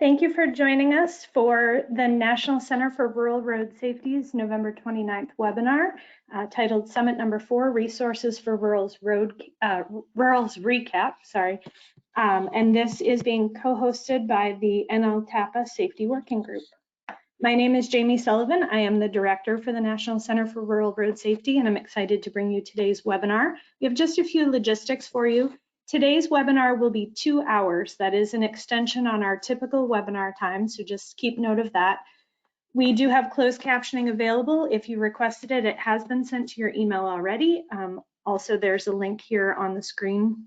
Thank you for joining us for the National Center for Rural Road Safety's November 29th webinar titled Summit Number 4, Resources for Rural's Recap. And this is being co-hosted by the NLTAPA Safety Working Group. My name is Jamie Sullivan. I am the Director for the National Center for Rural Road Safety, and I'm excited to bring you today's webinar. We have just a few logistics for you. Today's webinar will be 2 hours. That is an extension on our typical webinar time, so just keep note of that. We do have closed captioning available. If you requested it, it has been sent to your email already. Also, there's a link here on the screen.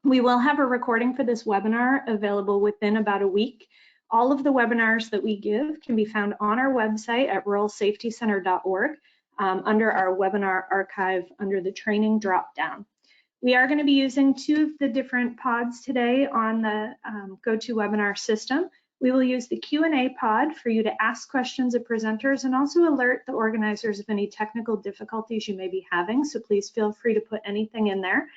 We will have a recording for this webinar available within about a week. All of the webinars that we give can be found on our website at ruralsafetycenter.org under our webinar archive under the training dropdown. We are going to be using 2 of the different pods today on the GoToWebinar system. We will use the Q&A pod for you to ask questions of presenters and also alert the organizers of any technical difficulties you may be having, so please feel free to put anything in there.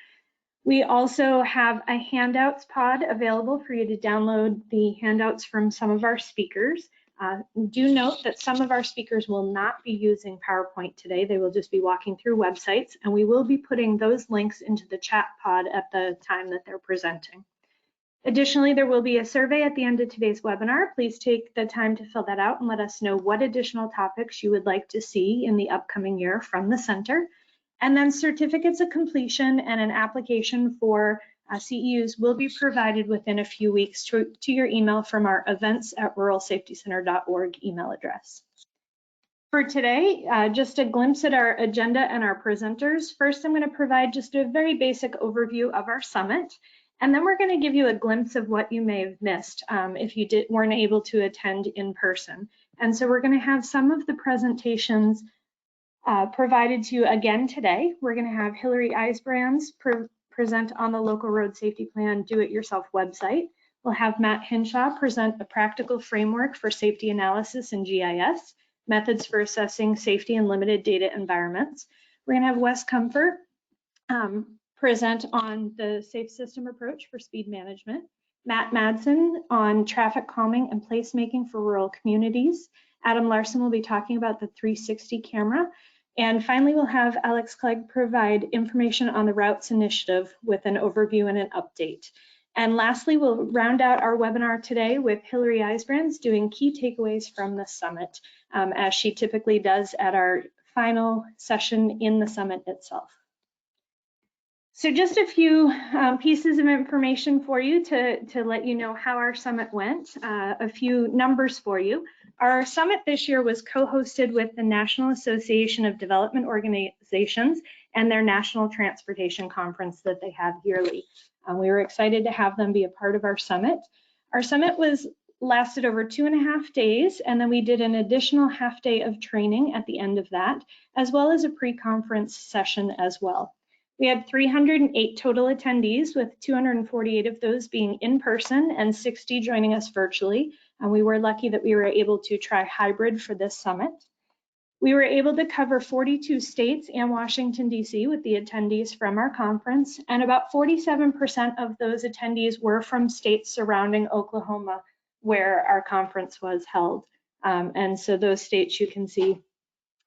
We also have a handouts pod available for you to download the handouts from some of our speakers. Do note that some of our speakers will not be using PowerPoint today. They will just be walking through websites, and we will be putting those links into the chat pod at the time that they're presenting. Additionally, there will be a survey at the end of today's webinar. Please take the time to fill that out and let us know what additional topics you would like to see in the upcoming year from the center. And then certificates of completion and an application for CEUs will be provided within a few weeks to your email from our events@ruralsafetycenter.org email address. For today, just a glimpse at our agenda and our presenters. First, I'm going to provide just a very basic overview of our summit, and then we're going to give you a glimpse of what you may have missed if you weren't able to attend in person. And so we're going to have some of the presentations provided to you again today. We're going to have Hillary Eisbrands present on the local road safety plan do-it-yourself website. We'll have Matt Hinshaw present a practical framework for safety analysis in GIS, methods for assessing safety in limited data environments. We're going to have Wes Comfort present on the safe system approach for speed management, Matt Madsen on traffic calming and placemaking for rural communities. Adam Larson will be talking about the 360 camera. And finally, we'll have Alex Clegg provide information on the Routes Initiative with an overview and an update. And lastly, we'll round out our webinar today with Hillary Eisbrands doing key takeaways from the summit, as she typically does at our final session in the summit itself. So just a few pieces of information for you to let you know how our summit went, a few numbers for you. Our summit this year was co-hosted with the National Association of Development Organizations and their National Transportation Conference that they have yearly. We were excited to have them be a part of our summit. Our summit lasted over 2.5 days, and then we did an additional half day of training at the end of that, as well as a pre-conference session as well. We had 308 total attendees, with 248 of those being in person and 60 joining us virtually. And we were lucky that we were able to try hybrid for this summit. We were able to cover 42 states and Washington, D.C. with the attendees from our conference, and about 47% of those attendees were from states surrounding Oklahoma, where our conference was held. And so those states you can see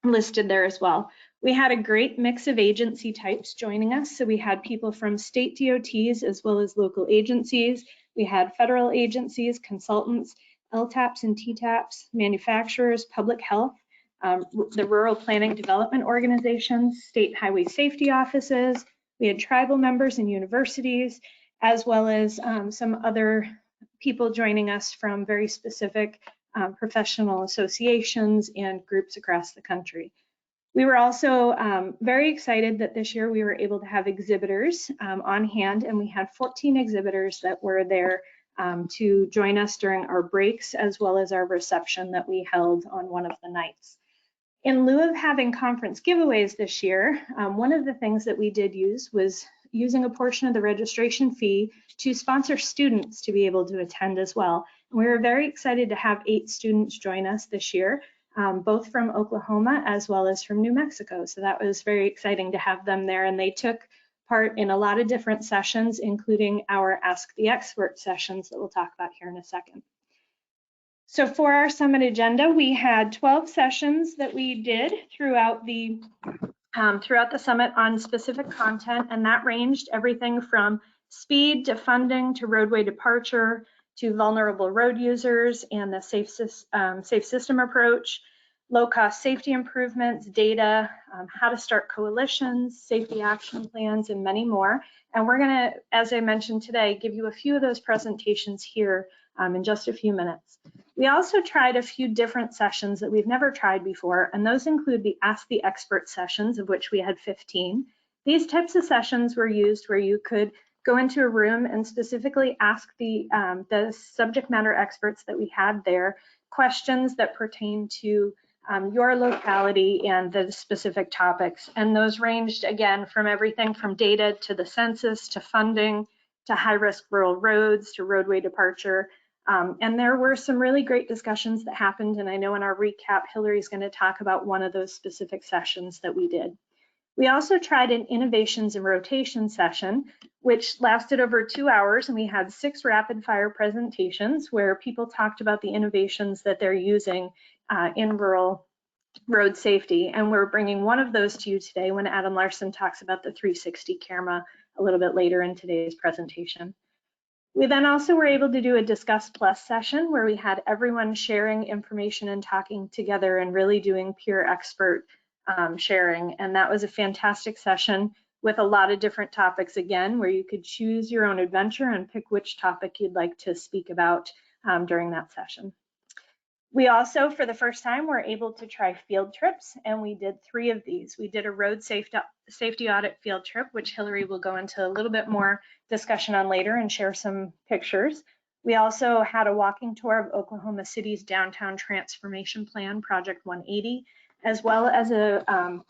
listed there as well. We had a great mix of agency types joining us. So we had people from state DOTs as well as local agencies. We had federal agencies, consultants, LTAPs and TTAPs, manufacturers, public health, the rural planning development organizations, state highway safety offices. We had tribal members and universities, as well as some other people joining us from very specific professional associations and groups across the country. We were also very excited that this year we were able to have exhibitors on hand, and we had 14 exhibitors that were there to join us during our breaks, as well as our reception that we held on one of the nights. In lieu of having conference giveaways this year, one of the things that we did use was using a portion of the registration fee to sponsor students to be able to attend as well. And we were very excited to have 8 students join us this year, both from Oklahoma as well as from New Mexico. So that was very exciting to have them there, and they took part in a lot of different sessions, including our Ask the Expert sessions that we'll talk about here in a second. So for our summit agenda, we had 12 sessions that we did throughout the summit on specific content, and that ranged everything from speed to funding to roadway departure to vulnerable road users and the safe system approach, low-cost safety improvements, data, how to start coalitions, safety action plans, and many more. And we're going to, as I mentioned today, give you a few of those presentations here in just a few minutes. We also tried a few different sessions that we've never tried before, and those include the Ask the Expert sessions, of which we had 15. These types of sessions were used where you could go into a room and specifically ask the subject matter experts that we had there questions that pertain to your locality and the specific topics. And those ranged, again, from everything from data to the census to funding to high-risk rural roads to roadway departure. And there were some really great discussions that happened, and I know in our recap, Hillary's going to talk about one of those specific sessions that we did. We also tried an innovations and rotation session, which lasted over 2 hours, and we had 6 rapid fire presentations where people talked about the innovations that they're using in rural road safety. And we're bringing one of those to you today when Adam Larson talks about the 360 camera a little bit later in today's presentation. We then also were able to do a Discuss Plus session where we had everyone sharing information and talking together and really doing peer expert sharing. And that was a fantastic session with a lot of different topics, again, where you could choose your own adventure and pick which topic you'd like to speak about during that session. We also, for the first time, were able to try field trips, and we did 3 of these. We did a road safety audit field trip, which Hillary will go into a little bit more discussion on later and share some pictures. We also had a walking tour of Oklahoma City's downtown transformation plan, Project 180, as well as a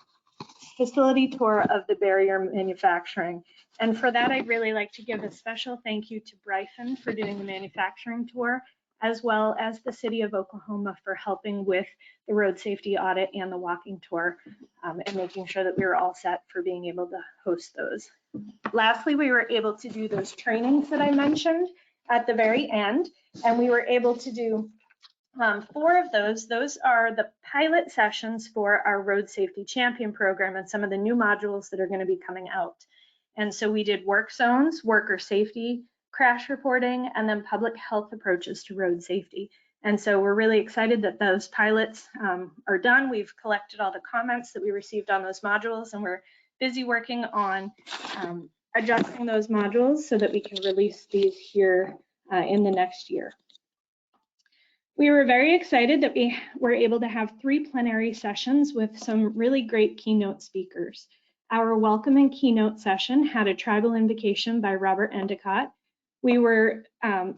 facility tour of the barrier manufacturing. And for that, I'd really like to give a special thank you to Bryson for doing the manufacturing tour, as well as the City of Oklahoma for helping with the road safety audit and the walking tour and making sure that we were all set for being able to host those. Lastly, we were able to do those trainings that I mentioned at the very end, and we were able to do 4 of those. Those are the pilot sessions for our Road Safety Champion program and some of the new modules that are going to be coming out. And so we did work zones, worker safety, crash reporting, and then public health approaches to road safety. And so we're really excited that those pilots are done. We've collected all the comments that we received on those modules, and we're busy working on adjusting those modules so that we can release these here in the next year. We were very excited that we were able to have 3 plenary sessions with some really great keynote speakers. Our welcome and keynote session had a tribal invocation by Robert Endicott. We were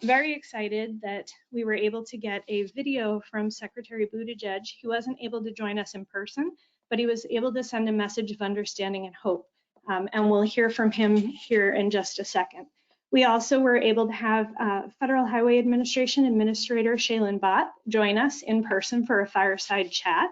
very excited that we were able to get a video from Secretary Buttigieg. He wasn't able to join us in person, but he was able to send a message of understanding and hope. And we'll hear from him here in just a second. We also were able to have Federal Highway Administration Administrator Shaylin Bott join us in person for a fireside chat.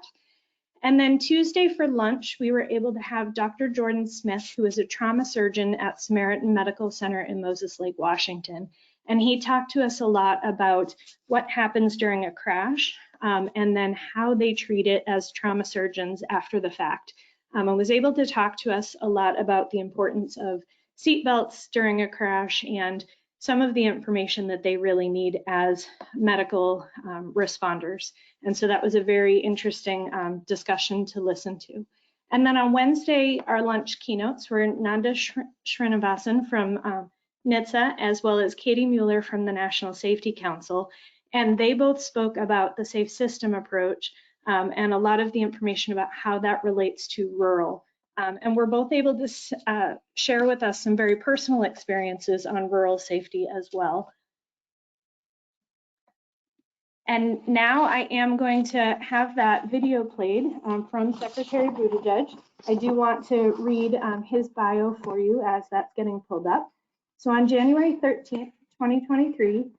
And then Tuesday for lunch, we were able to have Dr. Jordan Smith, who is a trauma surgeon at Samaritan Medical Center in Moses Lake, Washington. And he talked to us a lot about what happens during a crash and then how they treat it as trauma surgeons after the fact. And was able to talk to us a lot about the importance of seatbelts during a crash and some of the information that they really need as medical responders. And so that was a very interesting discussion to listen to. And then on Wednesday, our lunch keynotes were Nanda Srinivasan from NHTSA, as well as Katie Mueller from the National Safety Council. And they both spoke about the safe system approach and a lot of the information about how that relates to rural. And we're both able to share with us some very personal experiences on rural safety as well. And now I am going to have that video played from Secretary Buttigieg. I do want to read his bio for you as that's getting pulled up. So on January 13th, 2023,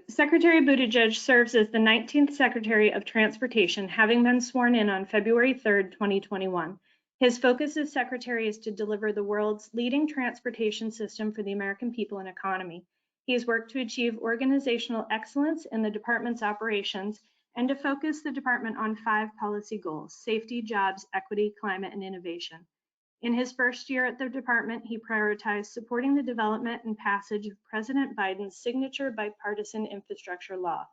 Secretary Buttigieg serves as the 19th Secretary of Transportation, having been sworn in on February 3rd, 2021. His focus as secretary is to deliver the world's leading transportation system for the American people and economy. He has worked to achieve organizational excellence in the department's operations and to focus the department on 5 policy goals: safety, jobs, equity, climate, and innovation. In his first year at the department, he prioritized supporting the development and passage of President Biden's signature bipartisan infrastructure law.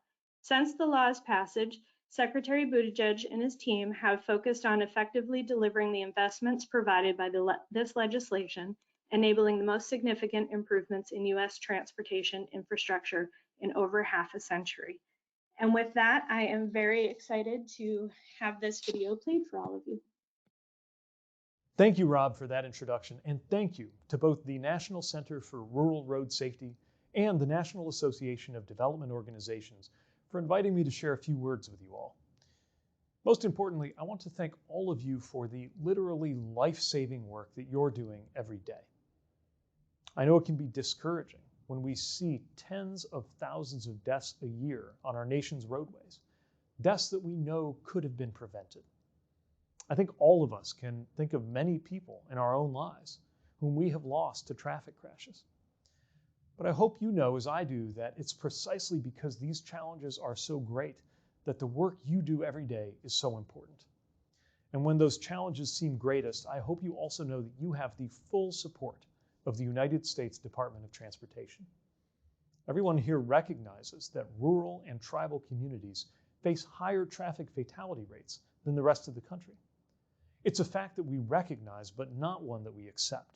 Since the law's passage, Secretary Buttigieg and his team have focused on effectively delivering the investments provided by this legislation, enabling the most significant improvements in U.S. transportation infrastructure in over half a century. And with that, I am very excited to have this video played for all of you. Thank you, Rob, for that introduction, and thank you to both the National Center for Rural Road Safety and the National Association of Development Organizations for inviting me to share a few words with you all. Most importantly, I want to thank all of you for the literally life-saving work that you're doing every day. I know it can be discouraging when we see tens of thousands of deaths a year on our nation's roadways, deaths that we know could have been prevented. I think all of us can think of many people in our own lives whom we have lost to traffic crashes. But I hope you know, as I do, that it's precisely because these challenges are so great that the work you do every day is so important. And when those challenges seem greatest, I hope you also know that you have the full support of the United States Department of Transportation. Everyone here recognizes that rural and tribal communities face higher traffic fatality rates than the rest of the country. It's a fact that we recognize, but not one that we accept.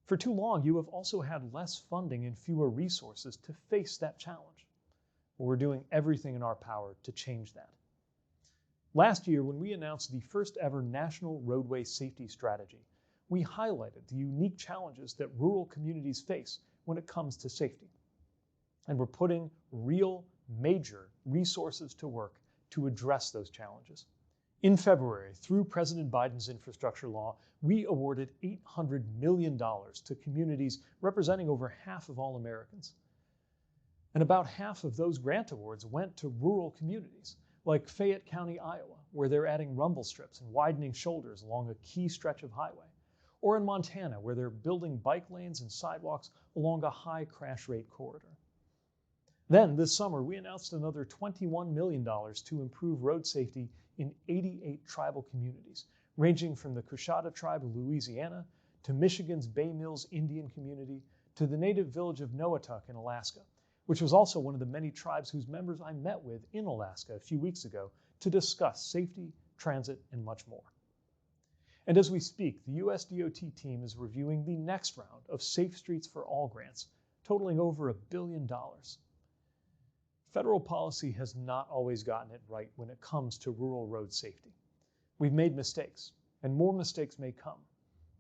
For too long, you have also had less funding and fewer resources to face that challenge. We're doing everything in our power to change that. Last year, when we announced the first ever National Roadway Safety Strategy, we highlighted the unique challenges that rural communities face when it comes to safety. And we're putting real, major resources to work to address those challenges. In February, through President Biden's infrastructure law, we awarded $800 million to communities representing over half of all Americans. And about half of those grant awards went to rural communities, like Fayette County, Iowa, where they're adding rumble strips and widening shoulders along a key stretch of highway, or in Montana, where they're building bike lanes and sidewalks along a high crash rate corridor. Then, this summer, we announced another $21 million to improve road safety in 88 tribal communities, ranging from the Coushatta tribe of Louisiana to Michigan's Bay Mills Indian community to the native village of Noatuk in Alaska, which was also one of the many tribes whose members I met with in Alaska a few weeks ago to discuss safety, transit, and much more. And as we speak, the US DOT team is reviewing the next round of Safe Streets for All grants, totaling over $1 billion. Federal policy has not always gotten it right when it comes to rural road safety. We've made mistakes, and more mistakes may come.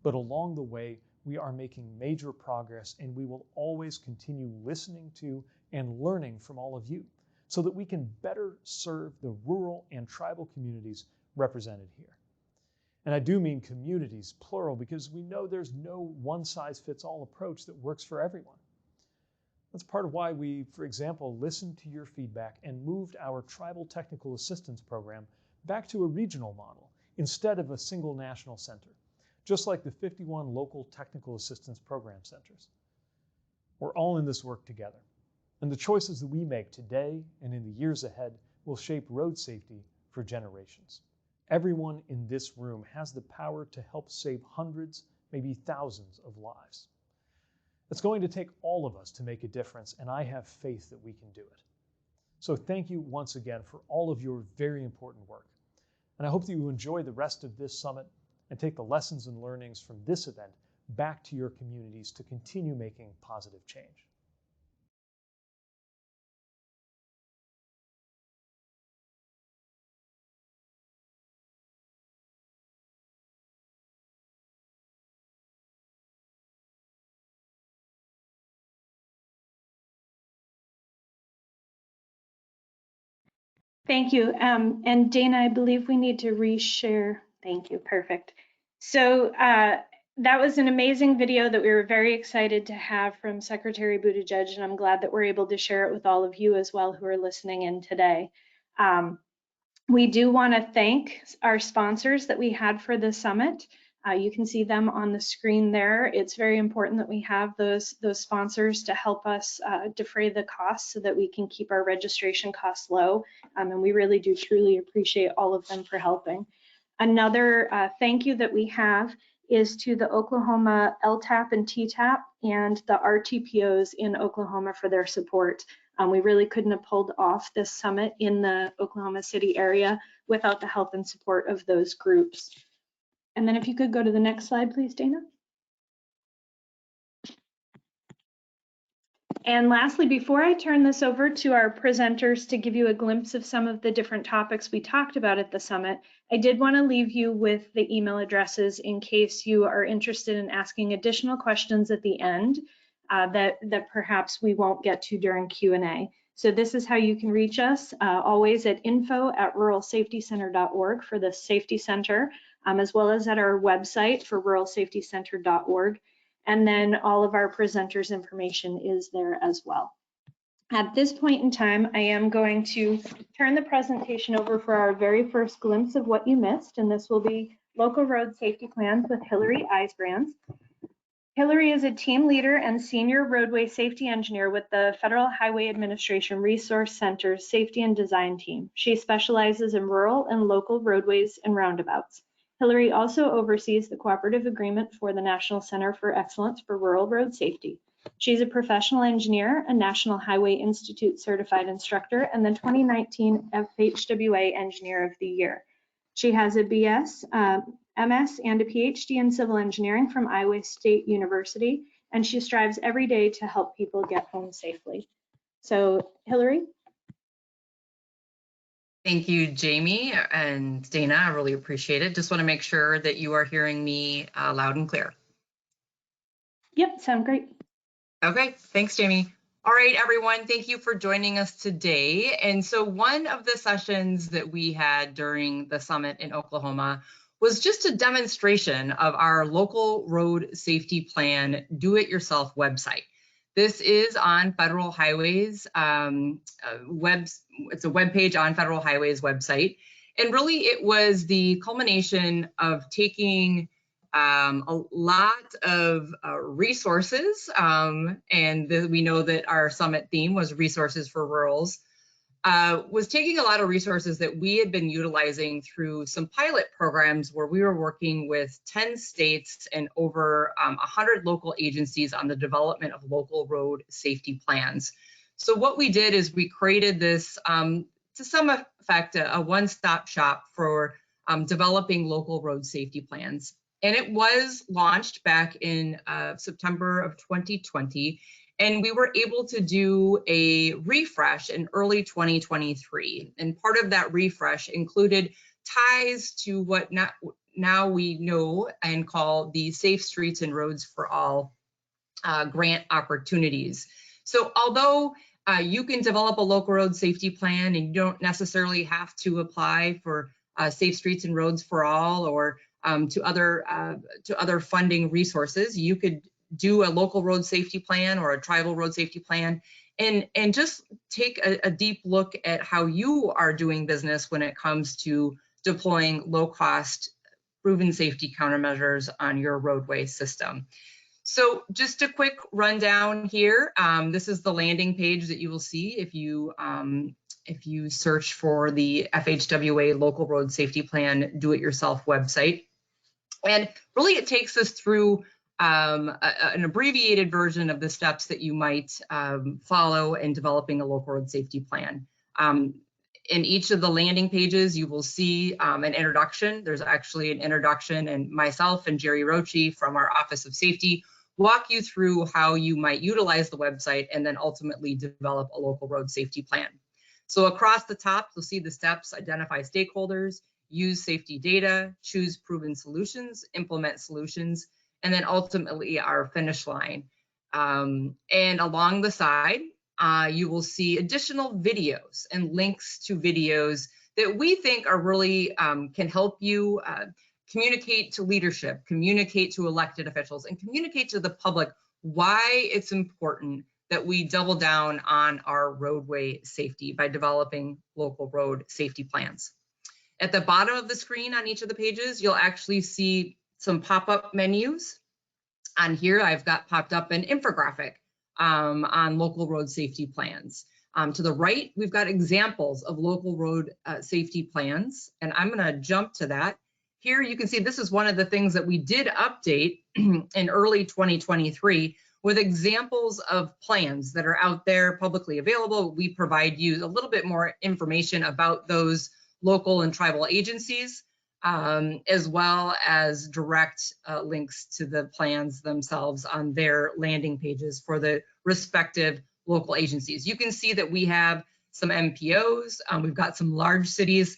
But along the way, we are making major progress, and we will always continue listening to and learning from all of you so that we can better serve the rural and tribal communities represented here. And I do mean communities, plural, because we know there's no one-size-fits-all approach that works for everyone. That's part of why we, for example, listened to your feedback and moved our Tribal Technical Assistance Program back to a regional model instead of a single national center, just like the 51 local technical assistance program centers. We're all in this work together, and the choices that we make today and in the years ahead will shape road safety for generations. Everyone in this room has the power to help save hundreds, maybe thousands of lives. It's going to take all of us to make a difference, and I have faith that we can do it. So thank you once again for all of your very important work. And I hope that you enjoy the rest of this summit and take the lessons and learnings from this event back to your communities to continue making positive change. Thank you. And Dana, I believe we need to reshare. Thank you. Perfect. So that was an amazing video that we were very excited to have from Secretary Buttigieg, and I'm glad that we're able to share it with all of you as well who are listening in today. We do want to thank our sponsors that we had for the summit. You can see them on the screen there. It's very important that we have those sponsors to help us defray the costs so that we can keep our registration costs low. And we really do truly appreciate all of them for helping. Another thank you that we have is to the Oklahoma LTAP and TTAP and the RTPOs in Oklahoma for their support. We really couldn't have pulled off this summit in the Oklahoma City area without the help and support of those groups. And then if you could go to the next slide, please, Dana. And lastly, before I turn this over to our presenters to give you a glimpse of some of the different topics we talked about at the summit, I did want to leave you with the email addresses in case you are interested in asking additional questions at the end that perhaps we won't get to during Q&A. So this is how you can reach us, always at info@ruralsafetycenter.org for the Safety Center, as well as at our website for ruralsafetycenter.org. And then all of our presenters' information is there as well. At this point in time, I am going to turn the presentation over for our very first glimpse of what you missed, and this will be local road safety plans with Hillary Eisbrands. Hillary is a team leader and senior roadway safety engineer with the Federal Highway Administration Resource Center's Safety and Design team. She specializes in rural and local roadways and roundabouts. Hillary also oversees the cooperative agreement for the National Center for Excellence for Rural Road Safety. She's a professional engineer, a National Highway Institute certified instructor, and the 2019 FHWA Engineer of the Year. She has a BS, MS, and a PhD in civil engineering from Iowa State University, and she strives every day to help people get home safely. So, Hillary? Thank you, Jamie and Dana. I really appreciate it. Just want to make sure that you are hearing me loud and clear. Yep, sound great. Okay, thanks, Jamie. All right, everyone, thank you for joining us today. And so one of the sessions that we had during the summit in Oklahoma was just a demonstration of our local road safety plan do-it-yourself website. This is on Federal Highways it's a web page on Federal Highways website. And really it was the culmination of taking a lot of resources, and we know that our summit theme was resources for rurals, was taking a lot of resources that we had been utilizing through some pilot programs where we were working with 10 states and over 100 local agencies on the development of local road safety plans. So what we did is we created this, to some effect, a one-stop shop for developing local road safety plans. And it was launched back in September of 2020. And we were able to do a refresh in early 2023. And part of that refresh included ties to what now we know and call the Safe Streets and Roads for All grant opportunities. So although you can develop a local road safety plan and you don't necessarily have to apply for Safe Streets and Roads for All or to other funding resources, you could do a local road safety plan or a tribal road safety plan and just take a deep look at how you are doing business when it comes to deploying low-cost proven safety countermeasures on your roadway system. So just a quick rundown here. This is the landing page that you will see if you search for the FHWA Local Road Safety Plan Do-It-Yourself website. And really it takes us through an abbreviated version of the steps that you might follow in developing a local road safety plan. In each of the landing pages, you will see an introduction. There's actually an introduction, and myself and Jerry Roche from our Office of Safety walk you through how you might utilize the website and then ultimately develop a local road safety plan. So across the top, you'll see the steps: identify stakeholders, use safety data, choose proven solutions, implement solutions, and then ultimately our finish line. And along the side, you will see additional videos and links to videos that we think are really can help you communicate to leadership, communicate to elected officials, and communicate to the public why it's important that we double down on our roadway safety by developing local road safety plans. At the bottom of the screen on each of the pages, you'll actually see some pop-up menus. On here, I've got popped up an infographic on local road safety plans. To the right, we've got examples of local road safety plans, and I'm going to jump to that. Here you can see this is one of the things that we did update in early 2023 with examples of plans that are out there publicly available. We provide you a little bit more information about those local and tribal agencies, as well as direct links to the plans themselves on their landing pages for the respective local agencies. You can see that we have some MPOs, we've got some large cities,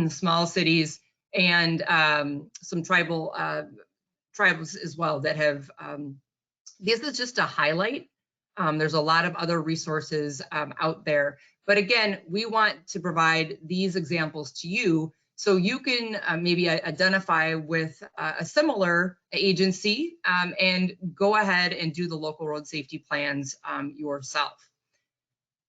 small cities, and some tribals as well that have, this is just a highlight. There's a lot of other resources out there. But again, we want to provide these examples to you so you can maybe identify with a similar agency and go ahead and do the local road safety plans yourself.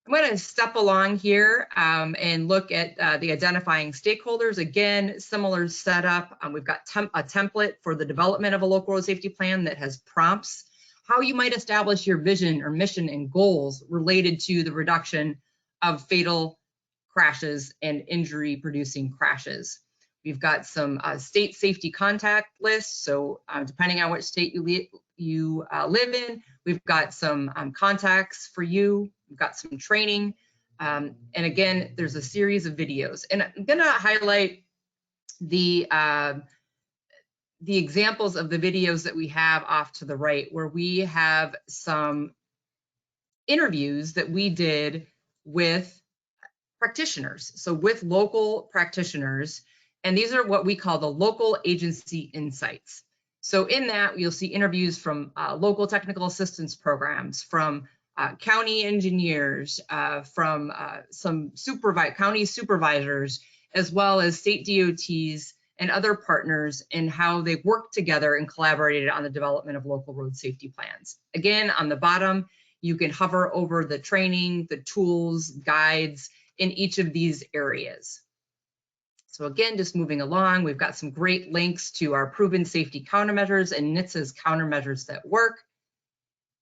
I'm going to step along here and look at the identifying stakeholders. Again, similar setup. We've got a template for the development of a local road safety plan that has prompts, how you might establish your vision or mission and goals related to the reduction of fatal crashes and injury producing crashes. We've got some state safety contact lists. So depending on which state you live in, we've got some contacts for you. We've got some training. And again, there's a series of videos. And I'm gonna highlight the examples of the videos that we have off to the right, where we have some interviews that we did with practitioners. So with local practitioners, and these are what we call the local agency insights. So in that, you'll see interviews from local technical assistance programs, from county engineers, from some county supervisors, as well as state DOTs and other partners, and how they worked together and collaborated on the development of local road safety plans. Again, on the bottom, you can hover over the training, the tools, guides in each of these areas. So again, just moving along, we've got some great links to our proven safety countermeasures and NHTSA's countermeasures that work.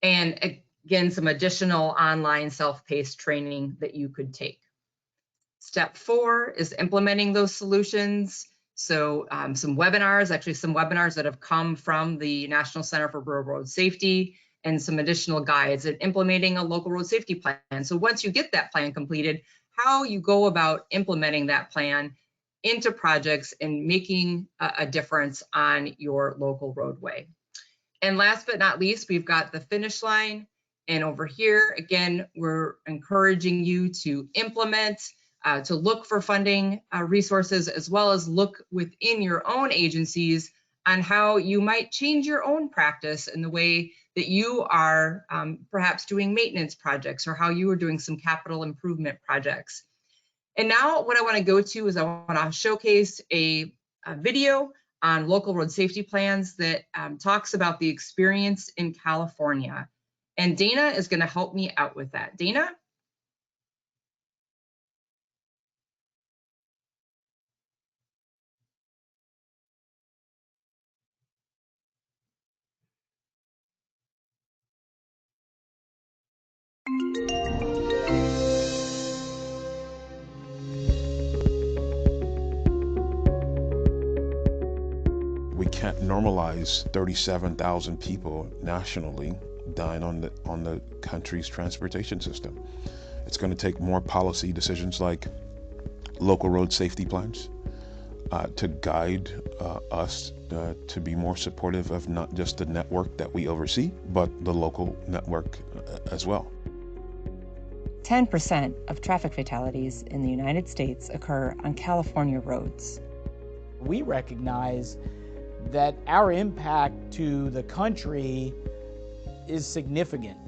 And again, some additional online self-paced training that you could take. Step 4 is implementing those solutions. So some webinars that have come from the National Center for Rural Road Safety, and some additional guides in implementing a local road safety plan. So once you get that plan completed, how you go about implementing that plan into projects and making a difference on your local roadway. And last but not least, we've got the finish line. And over here, again, we're encouraging you to implement, to look for funding resources, as well as look within your own agencies on how you might change your own practice in the way that you are perhaps doing maintenance projects, or how you are doing some capital improvement projects. And now what I want to go to is I want to showcase a video on local road safety plans that talks about the experience in California. And Dana is going to help me out with that. Dana? We can't normalize 37,000 people nationally dying on the country's transportation system. It's going to take more policy decisions like local road safety plans to guide us to be more supportive of not just the network that we oversee, but the local network as well. 10% of traffic fatalities in the United States occur on California roads. We recognize that our impact to the country is significant.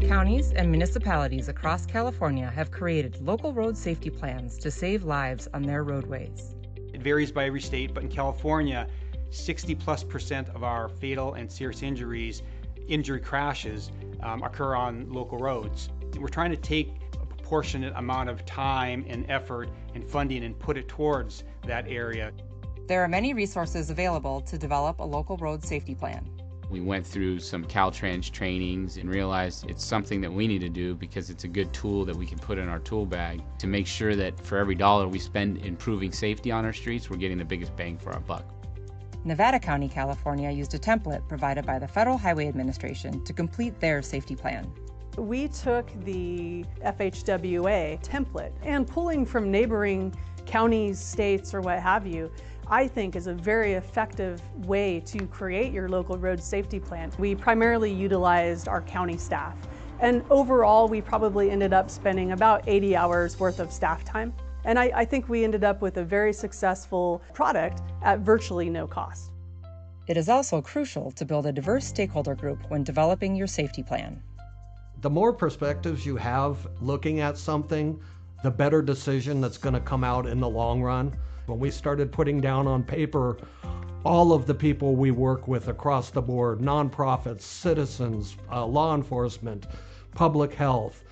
Counties and municipalities across California have created local road safety plans to save lives on their roadways. It varies by every state, but in California, 60+% of our fatal and serious injury crashes occur on local roads. We're trying to take a disproportionate amount of time and effort and funding and put it towards that area. There are many resources available to develop a local road safety plan. We went through some Caltrans trainings and realized it's something that we need to do because it's a good tool that we can put in our tool bag to make sure that for every dollar we spend improving safety on our streets, we're getting the biggest bang for our buck. Nevada County, California used a template provided by the Federal Highway Administration to complete their safety plan. We took the FHWA template and pulling from neighboring counties, states, or what have you, I think is a very effective way to create your local road safety plan. We primarily utilized our county staff, and overall we probably ended up spending about 80 hours worth of staff time. And I think we ended up with a very successful product at virtually no cost. It is also crucial to build a diverse stakeholder group when developing your safety plan. The more perspectives you have looking at something, the better decision that's going to come out in the long run. When we started putting down on paper all of the people we work with across the board, nonprofits, citizens, law enforcement, public health,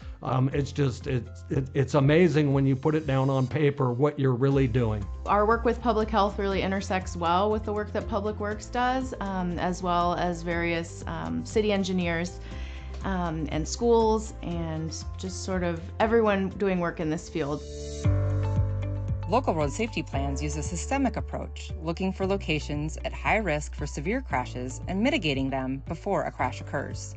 it's amazing when you put it down on paper what you're really doing. Our work with public health really intersects well with the work that Public Works does, as well as various city engineers and schools, and just sort of everyone doing work in this field. Local road safety plans use a systemic approach, looking for locations at high risk for severe crashes and mitigating them before a crash occurs.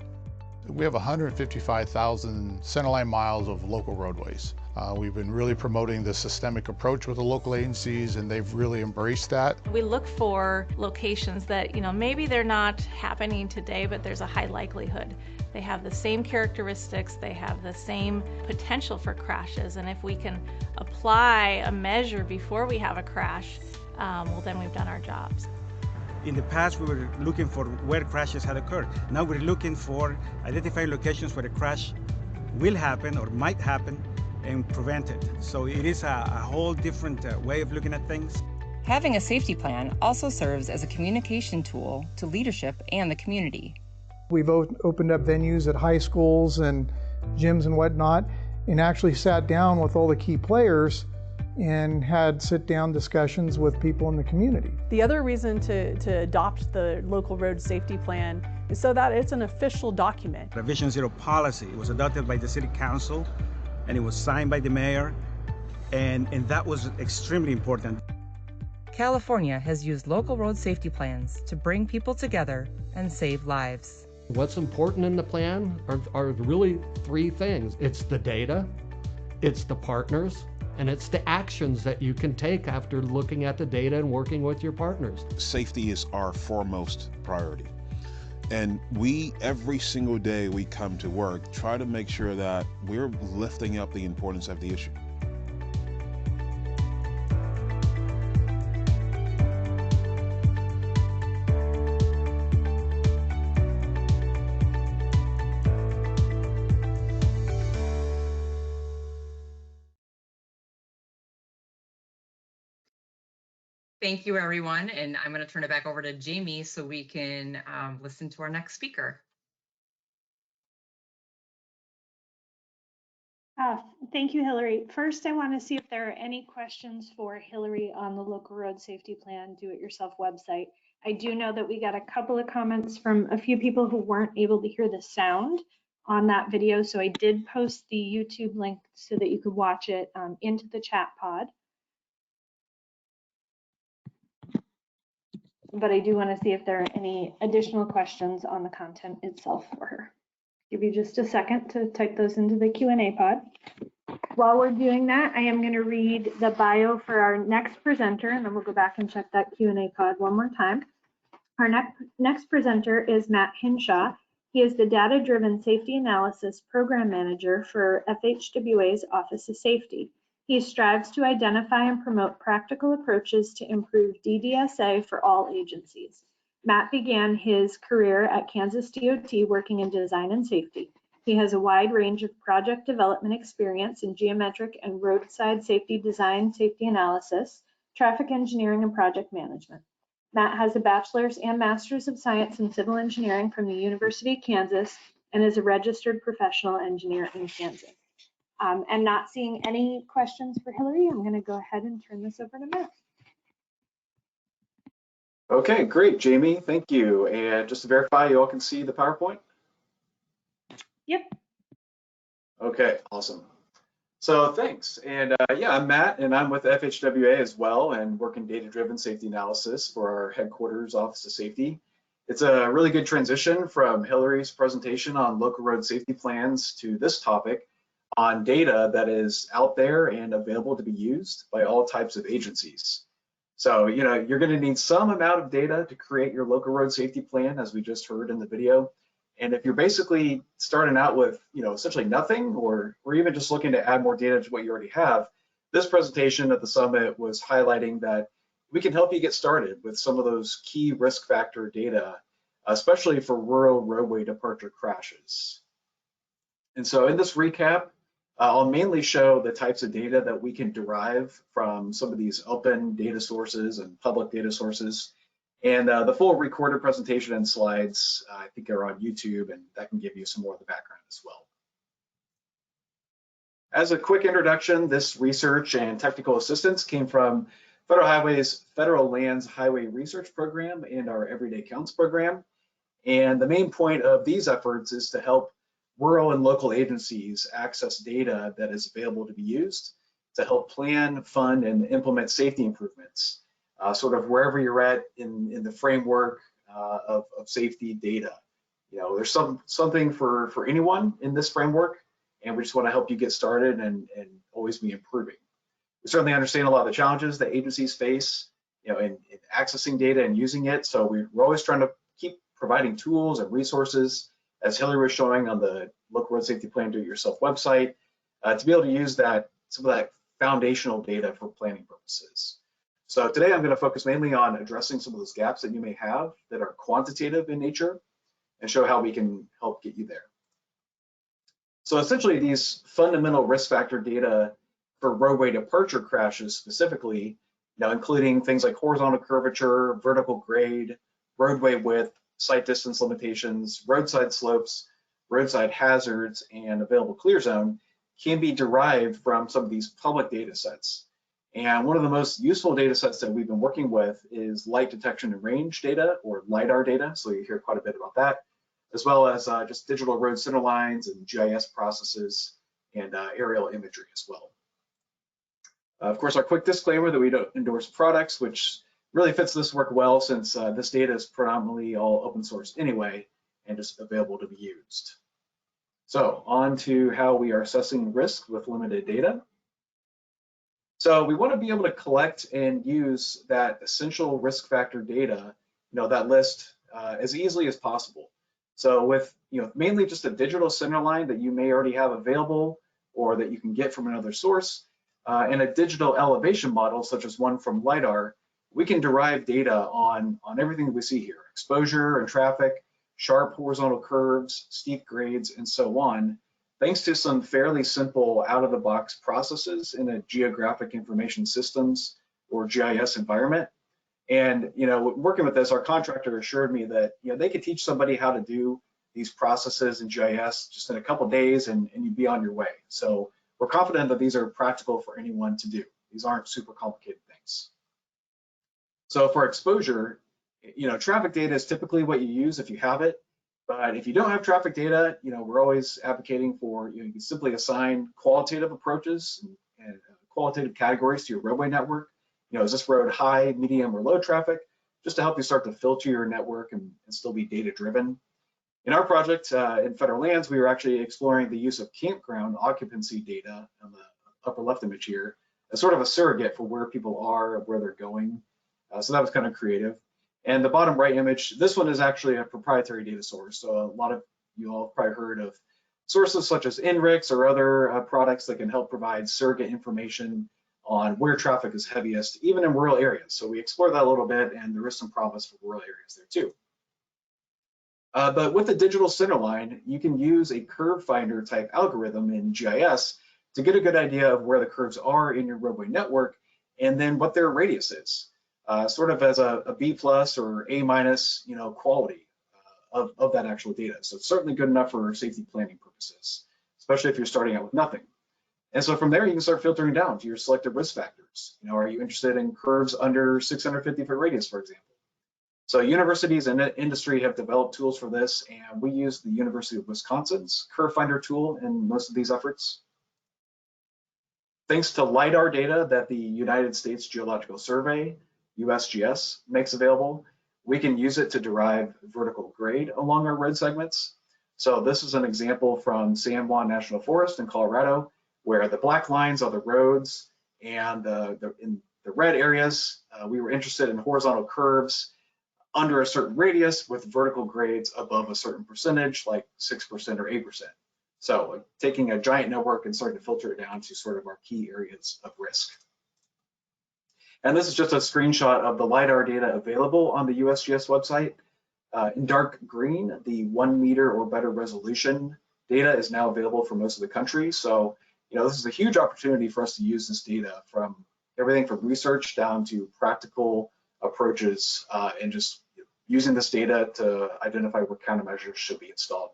We have 155,000 centerline miles of local roadways. We've been really promoting the systemic approach with the local agencies, and they've really embraced that. We look for locations that, maybe they're not happening today, but there's a high likelihood. They have the same characteristics, they have the same potential for crashes, and if we can apply a measure before we have a crash, well, then we've done our jobs. In the past, we were looking for where crashes had occurred. Now we're looking for identifying locations where a crash will happen or might happen and prevent it. So it is a whole different way of looking at things. Having a safety plan also serves as a communication tool to leadership and the community. We've opened up venues at high schools and gyms and whatnot, and actually sat down with all the key players and had sit-down discussions with people in the community. The other reason to adopt the local road safety plan is so that it's an official document. The Vision Zero policy was adopted by the City Council, and it was signed by the mayor, and that was extremely important. California has used local road safety plans to bring people together and save lives. What's important in the plan are really three things. It's the data, it's the partners, and it's the actions that you can take after looking at the data and working with your partners. Safety is our foremost priority. And every single day we come to work, try to make sure that we're lifting up the importance of the issue. Thank you, everyone. And I'm going to turn it back over to Jamie so we can listen to our next speaker. Thank you, Hillary. First, I want to see if there are any questions for Hillary on the local road safety plan do-it-yourself website. I do know that we got a couple of comments from a few people who weren't able to hear the sound on that video. So I did post the YouTube link so that you could watch it into the chat pod. But I do want to see if there are any additional questions on the content itself for her. Give you just a second to type those into the Q&A pod. While we're doing that, I am going to read the bio for our next presenter, and then we'll go back and check that Q&A pod one more time. Our next presenter is Matt Hinshaw. He is the Data-Driven Safety Analysis Program Manager for FHWA's Office of Safety. He strives to identify and promote practical approaches to improve DDSA for all agencies. Matt began his career at Kansas DOT working in design and safety. He has a wide range of project development experience in geometric and roadside safety design, safety analysis, traffic engineering, and project management. Matt has a bachelor's and master's of science in civil engineering from the University of Kansas and is a registered professional engineer in Kansas. And not seeing any questions for Hillary, I'm going to go ahead and turn this over to Matt. Okay, great, Jamie, thank you. And just to verify, you all can see the PowerPoint? Yep. Okay, awesome. So thanks. And yeah, I'm Matt, and I'm with FHWA as well, and work in data-driven safety analysis for our headquarters Office of Safety. It's a really good transition from Hillary's presentation on local road safety plans to this topic on data that is out there and available to be used by all types of agencies. So, you know, you're going to need some amount of data to create your local road safety plan, as we just heard in the video. And if you're basically starting out with, you know, essentially nothing, or even just looking to add more data to what you already have, this presentation at the summit was highlighting that we can help you get started with some of those key risk factor data, especially for rural roadway departure crashes. And so in this recap, I'll mainly show the types of data that we can derive from some of these open data sources and public data sources. And the full recorded presentation and slides, I think, are on YouTube, and that can give you some more of the background as well. As a quick introduction, this research and technical assistance came from Federal Highway's Federal Lands Highway Research Program and our Everyday Counts program. And the main point of these efforts is to help rural and local agencies access data that is available to be used to help plan, fund, and implement safety improvements, sort of wherever you're at in the framework of safety data. You know, there's something for anyone in this framework, and we just want to help you get started and always be improving. We certainly understand a lot of the challenges that agencies face, you know, in accessing data and using it. So we're always trying to keep providing tools and resources, as Hillary was showing on the Local Road Safety Plan Do-It-Yourself website, to be able to use some of that foundational data for planning purposes. So today I'm going to focus mainly on addressing some of those gaps that you may have that are quantitative in nature and show how we can help get you there. So essentially, these fundamental risk factor data for roadway departure crashes specifically, including things like horizontal curvature, vertical grade, roadway width, sight distance limitations, roadside slopes, roadside hazards, and available clear zone, can be derived from some of these public data sets. And one of the most useful data sets that we've been working with is light detection and range data, or LiDAR data. So you hear quite a bit about that, as well as just digital road center lines and GIS processes and aerial imagery as well. Of course, our quick disclaimer that we don't endorse products, which really fits this work well, since this data is predominantly all open source anyway and just available to be used. So on to how we are assessing risk with limited data. So we want to be able to collect and use that essential risk factor data, that list as easily as possible. So with mainly just a digital center line that you may already have available or that you can get from another source, and a digital elevation model such as one from LiDAR, we can derive data on everything that we see here: exposure and traffic, sharp horizontal curves, steep grades, and so on, thanks to some fairly simple out-of-the-box processes in a geographic information systems or GIS environment. And working with this, our contractor assured me that they could teach somebody how to do these processes in GIS just in a couple days, and you'd be on your way. So we're confident that these are practical for anyone to do. These aren't super complicated things. So for exposure, traffic data is typically what you use if you have it. But if you don't have traffic data, we're always advocating for, you can simply assign qualitative approaches and qualitative categories to your roadway network. Is this road high, medium, or low traffic? Just to help you start to filter your network and still be data driven. In our project in Federal Lands, we were actually exploring the use of campground occupancy data on the upper left image here as sort of a surrogate for where people are, where they're going. So that was kind of creative. And the bottom right image, this one is actually a proprietary data source. So a lot of you all have probably heard of sources such as INRIX or other products that can help provide surrogate information on where traffic is heaviest, even in rural areas. So we explore that a little bit, and there is some promise for rural areas there too. But with the digital center line, you can use a curve finder type algorithm in GIS to get a good idea of where the curves are in your roadway network and then what their radius is. Sort of as a B+ or A- quality of that actual data. So it's certainly good enough for safety planning purposes, especially if you're starting out with nothing. And so from there, you can start filtering down to your selected risk factors. You know, are you interested in curves under 650-foot radius, for example? So universities and industry have developed tools for this, and we use the University of Wisconsin's Curve Finder tool in most of these efforts. Thanks to LiDAR data that the United States Geological Survey, USGS, makes available, we can use it to derive vertical grade along our road segments. So this is an example from San Juan National Forest in Colorado, where the black lines are the roads, and in the red areas, we were interested in horizontal curves under a certain radius with vertical grades above a certain percentage, like 6% or 8%. So taking a giant network and starting to filter it down to sort of our key areas of risk. And this is just a screenshot of the LiDAR data available on the USGS website. In dark green, the 1 meter or better resolution data is now available for most of the country. So, you know, this is a huge opportunity for us to use this data from everything from research down to practical approaches and just using this data to identify what countermeasures should be installed.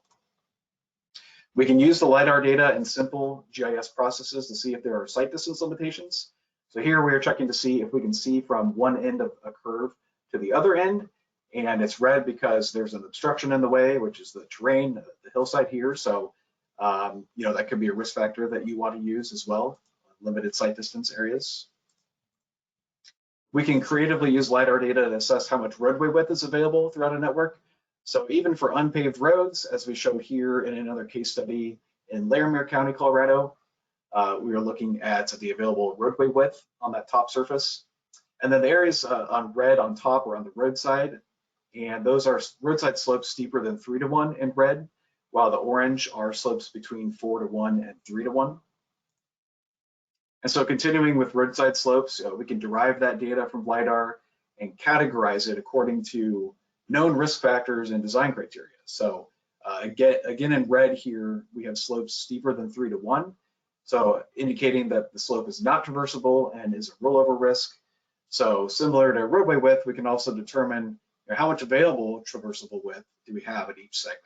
We can use the LiDAR data in simple GIS processes to see if there are sight distance limitations. So here we are checking to see if we can see from one end of a curve to the other end, and it's red because there's an obstruction in the way, which is the terrain, the hillside here. So, you know, that could be a risk factor that you want to use as well, limited sight distance areas. We can creatively use LiDAR data to assess how much roadway width is available throughout a network. So even for unpaved roads, as we showed here in another case study in Laramie County, Colorado, we are looking at the available roadway width on that top surface. And then the areas on red on top are on the roadside, and those are roadside slopes steeper than 3 to 1 in red, while the orange are slopes between 4 to 1 and 3 to 1. And so continuing with roadside slopes, we can derive that data from LiDAR and categorize it according to known risk factors and design criteria. So again in red here, we have slopes steeper than 3 to 1. So indicating that the slope is not traversable and is a rollover risk. So similar to roadway width, we can also determine how much available traversable width do we have at each segment.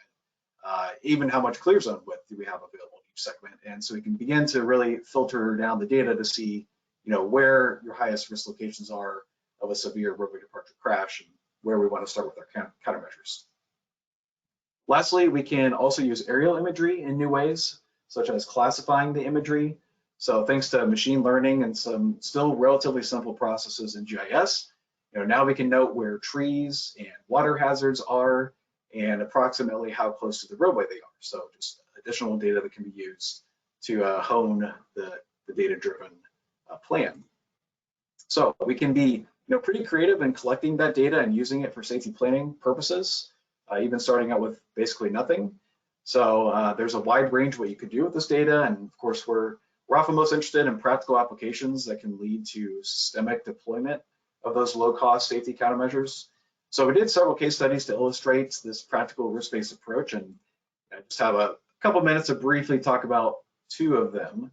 Even how much clear zone width do we have available at each segment. And so we can begin to really filter down the data to see, you know, where your highest risk locations are of a severe roadway departure crash and where we want to start with our countermeasures. Lastly, we can also use aerial imagery in new ways, such as classifying the imagery. So thanks to machine learning and some still relatively simple processes in GIS, you know, now we can note where trees and water hazards are and approximately how close to the roadway they are. So just additional data that can be used to hone the data-driven plan. So we can be, you know, pretty creative in collecting that data and using it for safety planning purposes, even starting out with basically nothing. So there's a wide range of what you could do with this data, and of course we're often most interested in practical applications that can lead to systemic deployment of those low-cost safety countermeasures. So we did several case studies to illustrate this practical risk-based approach, and I just have a couple minutes to briefly talk about 2 of them.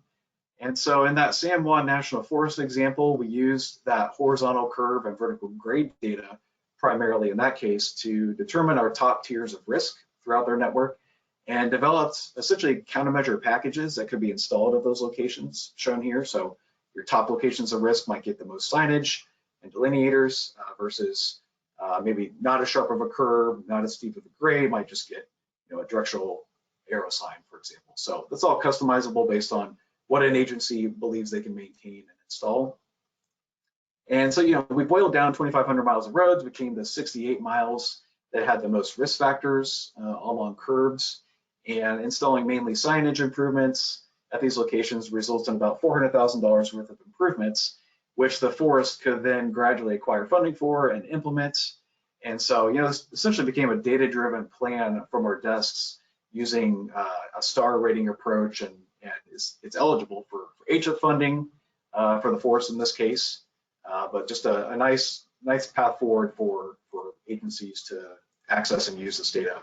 And so in that San Juan National Forest example, we used that horizontal curve and vertical grade data, primarily in that case, to determine our top tiers of risk throughout their network, and developed essentially countermeasure packages that could be installed at those locations shown here. So your top locations of risk might get the most signage and delineators versus maybe not as sharp of a curve, not as steep of a grade, might just get, you know, a directional arrow sign, for example. So that's all customizable based on what an agency believes they can maintain and install. And so, you know, we boiled down 2,500 miles of roads, became the 68 miles that had the most risk factors along curves, and installing mainly signage improvements at these locations results in about $400,000 worth of improvements, which the forest could then gradually acquire funding for and implement. And so, you know, this essentially became a data-driven plan from our desks using a star rating approach, and it's eligible for HF funding for the forest in this case, but just a nice path forward for agencies to access and use this data.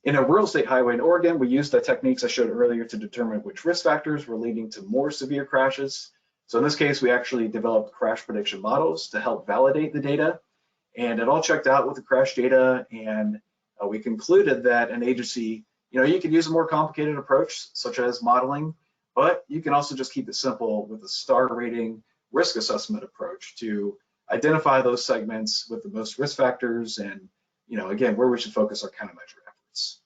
In a rural state highway in Oregon, we used the techniques I showed earlier to determine which risk factors were leading to more severe crashes. So in this case, we actually developed crash prediction models to help validate the data, and it all checked out with the crash data, and we concluded that an agency, you know, you could use a more complicated approach, such as modeling, but you can also just keep it simple with a star rating risk assessment approach to identify those segments with the most risk factors and, again, where we should focus our countermeasure efforts.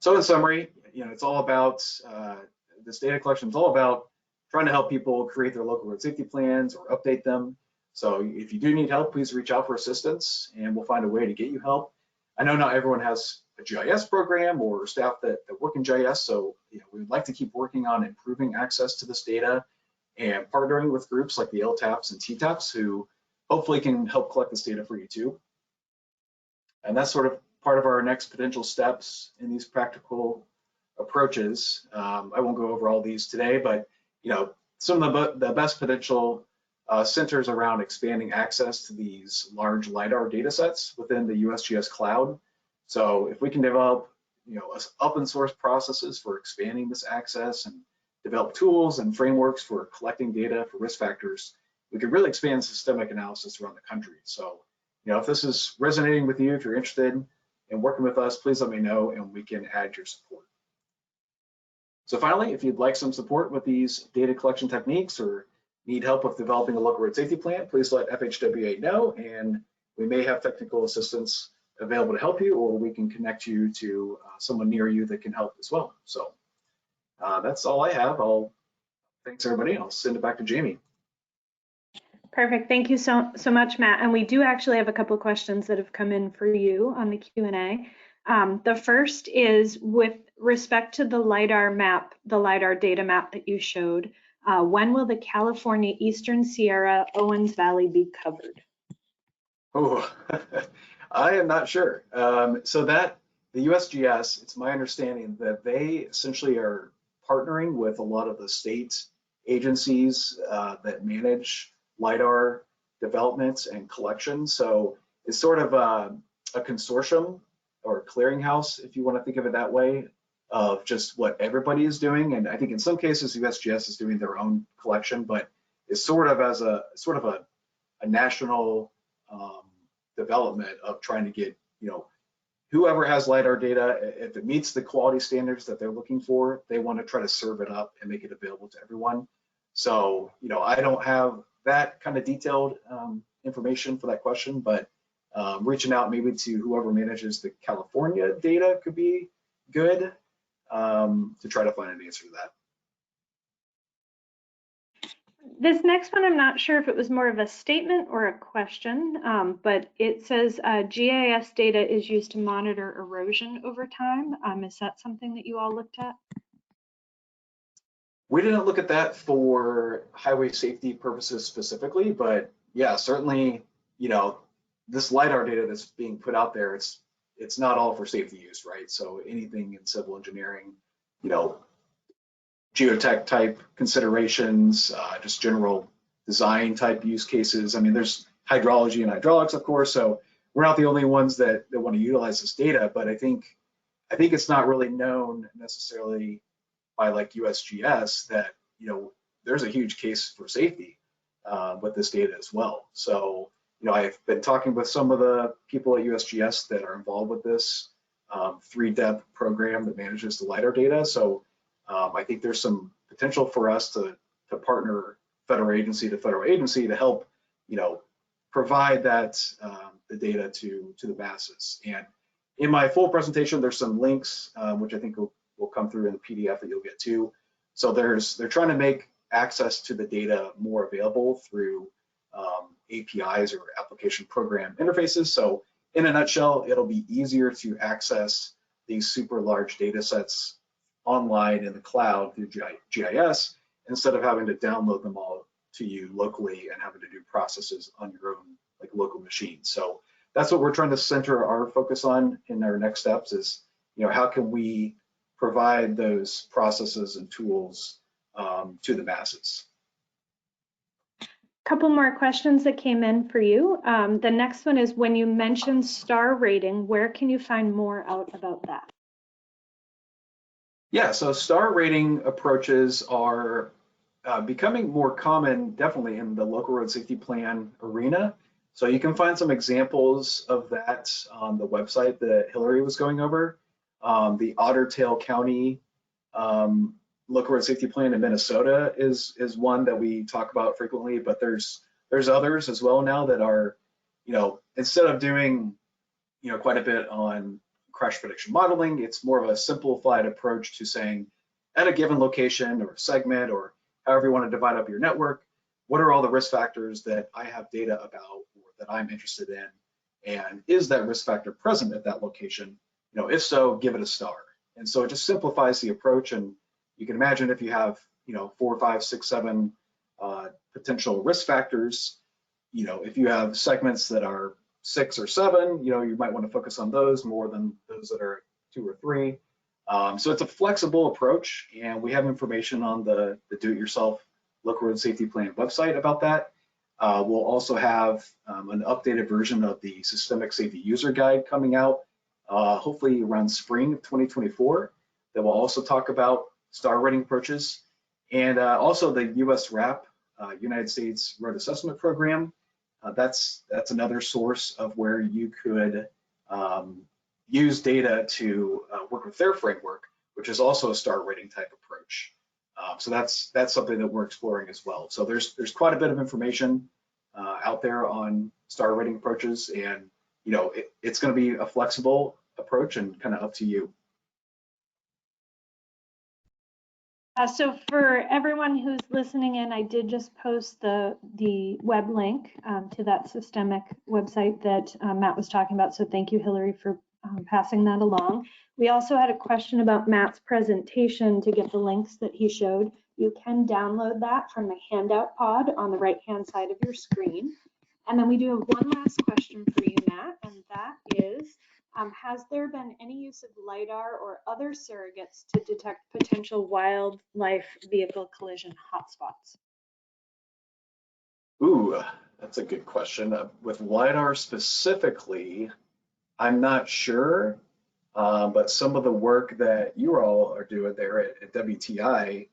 So in summary, it's all about, this data collection is all about trying to help people create their local road safety plans or update them. So if you do need help, please reach out for assistance and we'll find a way to get you help. I know not everyone has a GIS program or staff that work in GIS, so we'd like to keep working on improving access to this data and partnering with groups like the LTAPs and TTAPs who hopefully can help collect this data for you too. And that's sort of part of our next potential steps in these practical approaches. I won't go over all these today, but some of the best potential centers around expanding access to these large LiDAR data sets within the USGS cloud. So if we can develop open source processes for expanding this access and develop tools and frameworks for collecting data for risk factors, we could really expand systemic analysis around the country. So, if this is resonating with you, if you're interested in working with us, please let me know and we can add your support. So finally, if you'd like some support with these data collection techniques or need help with developing a local road safety plan, please let FHWA know and we may have technical assistance available to help you, or we can connect you to someone near you that can help as well. So that's all I have. Thanks everybody. I'll send it back to Jamie. Perfect. Thank you so much, Matt. And we do actually have a couple of questions that have come in for you on the Q&A. The first is with respect to the LiDAR map, the LiDAR data map that you showed, when will the California Eastern Sierra Owens Valley be covered? Oh, I am not sure. So that the USGS, it's my understanding that they essentially are partnering with a lot of the state agencies that manage LiDAR development and collection. So it's sort of a consortium or clearinghouse, if you want to think of it that way, of just what everybody is doing. And I think in some cases, USGS is doing their own collection, but it's sort of as a national development of trying to get, whoever has LiDAR data, if it meets the quality standards that they're looking for, they want to try to serve it up and make it available to everyone. So, I don't have that kind of detailed information for that question, but reaching out maybe to whoever manages the California data could be good to try to find an answer to that. This next one, I'm not sure if it was more of a statement or a question, but it says GIS data is used to monitor erosion over time. Is that something that you all looked at? We didn't look at that for highway safety purposes specifically, but yeah, certainly, this LiDAR data that's being put out there, it's not all for safety use, right? So anything in civil engineering, geotech type considerations, just general design type use cases. I mean, there's hydrology and hydraulics, of course, so we're not the only ones that want to utilize this data, but I think it's not really known necessarily by like USGS that, there's a huge case for safety with this data as well. So, I've been talking with some of the people at USGS that are involved with this 3-depth program that manages the LiDAR data. So I think there's some potential for us to partner federal agency to federal agency to help, provide that the data to the masses. And in my full presentation, there's some links, which I think will come through in the PDF that you'll get to. So they're trying to make access to the data more available through APIs or application program interfaces. So in a nutshell, it'll be easier to access these super large data sets online in the cloud through GIS instead of having to download them all to you locally and having to do processes on your own like local machine. So that's what we're trying to center our focus on in our next steps is, how can we provide those processes and tools to the masses. Couple more questions that came in for you. The next one is when you mentioned star rating, where can you find more out about that? Yeah, so star rating approaches are becoming more common, definitely in the local road safety plan arena. So you can find some examples of that on the website that Hillary was going over. The Otter Tail County local road safety plan in Minnesota is one that we talk about frequently, but there's others as well now that are, instead of doing, quite a bit on crash prediction modeling, it's more of a simplified approach to saying at a given location or segment or however you want to divide up your network, what are all the risk factors that I have data about or that I'm interested in? And is that risk factor present at that location? If so, give it a star. And so it just simplifies the approach. And you can imagine if you have, 4, 5, 6, 7 potential risk factors, if you have segments that are 6 or 7, you might want to focus on those more than those that are 2 or 3. So it's a flexible approach, and we have information on the do-it-yourself local road safety plan website about that. We'll also have an updated version of the systemic safety user guide coming out, hopefully around spring of 2024, that will also talk about star rating approaches, and also the US RAP, United States Road Assessment Program. That's another source of where you could use data to work with their framework, which is also a star rating type approach. So that's something that we're exploring as well. So there's quite a bit of information out there on star rating approaches, and it's going to be a flexible approach and kind of up to you. So for everyone who's listening in, I did just post the web link to that systemic website that Matt was talking about. So thank you, Hillary, for passing that along. We also had a question about Matt's presentation to get the links that he showed. You can download that from the handout pod on the right-hand side of your screen. And then we do have one last question for you, Matt, and that is, has there been any use of LiDAR or other surrogates to detect potential wildlife vehicle collision hotspots? Ooh, that's a good question. With LiDAR specifically, I'm not sure, but some of the work that you all are doing there at WTI,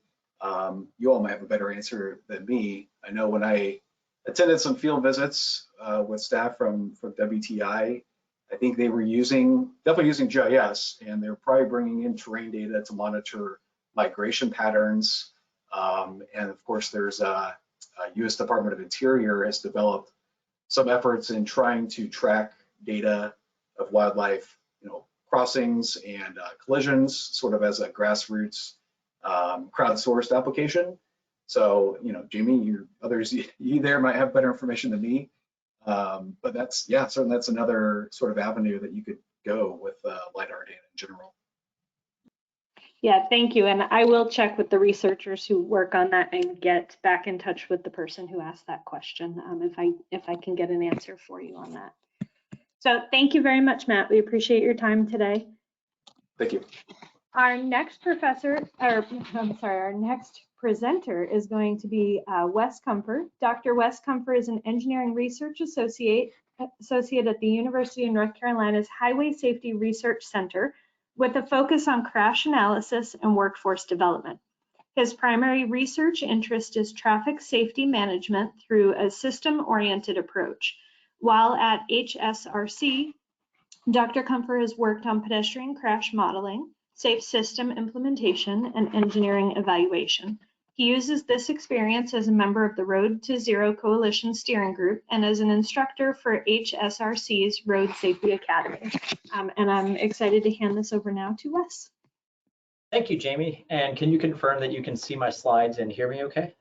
you all might have a better answer than me. I know when I attended some field visits with staff from WTI, I think they were definitely using GIS, and they're probably bringing in terrain data to monitor migration patterns. And of course, there's U.S. Department of Interior has developed some efforts in trying to track data of wildlife, crossings and collisions, sort of as a grassroots crowdsourced application. So, Jamie, you there might have better information than me. But certainly that's another sort of avenue that you could go with LiDAR data in general. Yeah, thank you. And I will check with the researchers who work on that and get back in touch with the person who asked that question if I can get an answer for you on that. So thank you very much, Matt. We appreciate your time today. Thank you. Our next our next presenter is going to be Wes Comfer. Dr. Wes Comfer is an engineering research associate at the University of North Carolina's Highway Safety Research Center with a focus on crash analysis and workforce development. His primary research interest is traffic safety management through a system-oriented approach. While at HSRC, Dr. Comfer has worked on pedestrian crash modeling, safe system implementation, and engineering evaluation. He uses this experience as a member of the Road to Zero Coalition Steering Group and as an instructor for HSRC's Road Safety Academy. And I'm excited to hand this over now to Wes. Thank you, Jamie. And can you confirm that you can see my slides and hear me okay?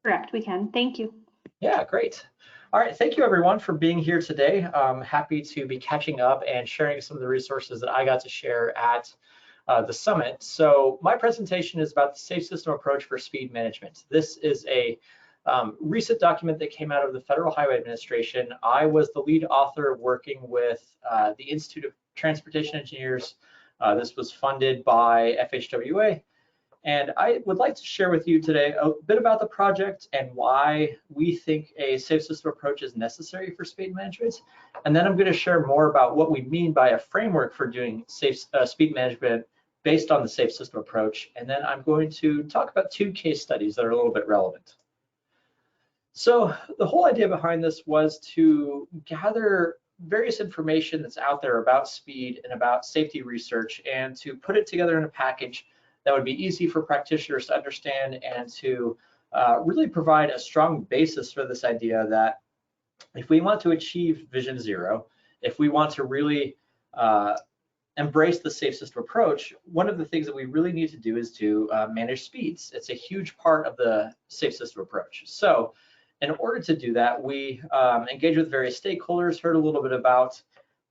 Correct, we can. Thank you. Yeah, great. All right, thank you everyone for being here today. I'm happy to be catching up and sharing some of the resources that I got to share at the summit. So my presentation is about the Safe System Approach for Speed Management. This is a recent document that came out of the Federal Highway Administration. I was the lead author working with the Institute of Transportation Engineers. This was funded by FHWA. And I would like to share with you today a bit about the project and why we think a safe system approach is necessary for speed management. And then I'm going to share more about what we mean by a framework for doing safe speed management based on the safe system approach. And then I'm going to talk about 2 case studies that are a little bit relevant. So the whole idea behind this was to gather various information that's out there about speed and about safety research and to put it together in a package that would be easy for practitioners to understand and to really provide a strong basis for this idea that if we want to achieve Vision Zero, if we want to really embrace the safe system approach, one of the things that we really need to do is to manage speeds. It's a huge part of the safe system approach. So in order to do that, we engaged with various stakeholders, heard a little bit about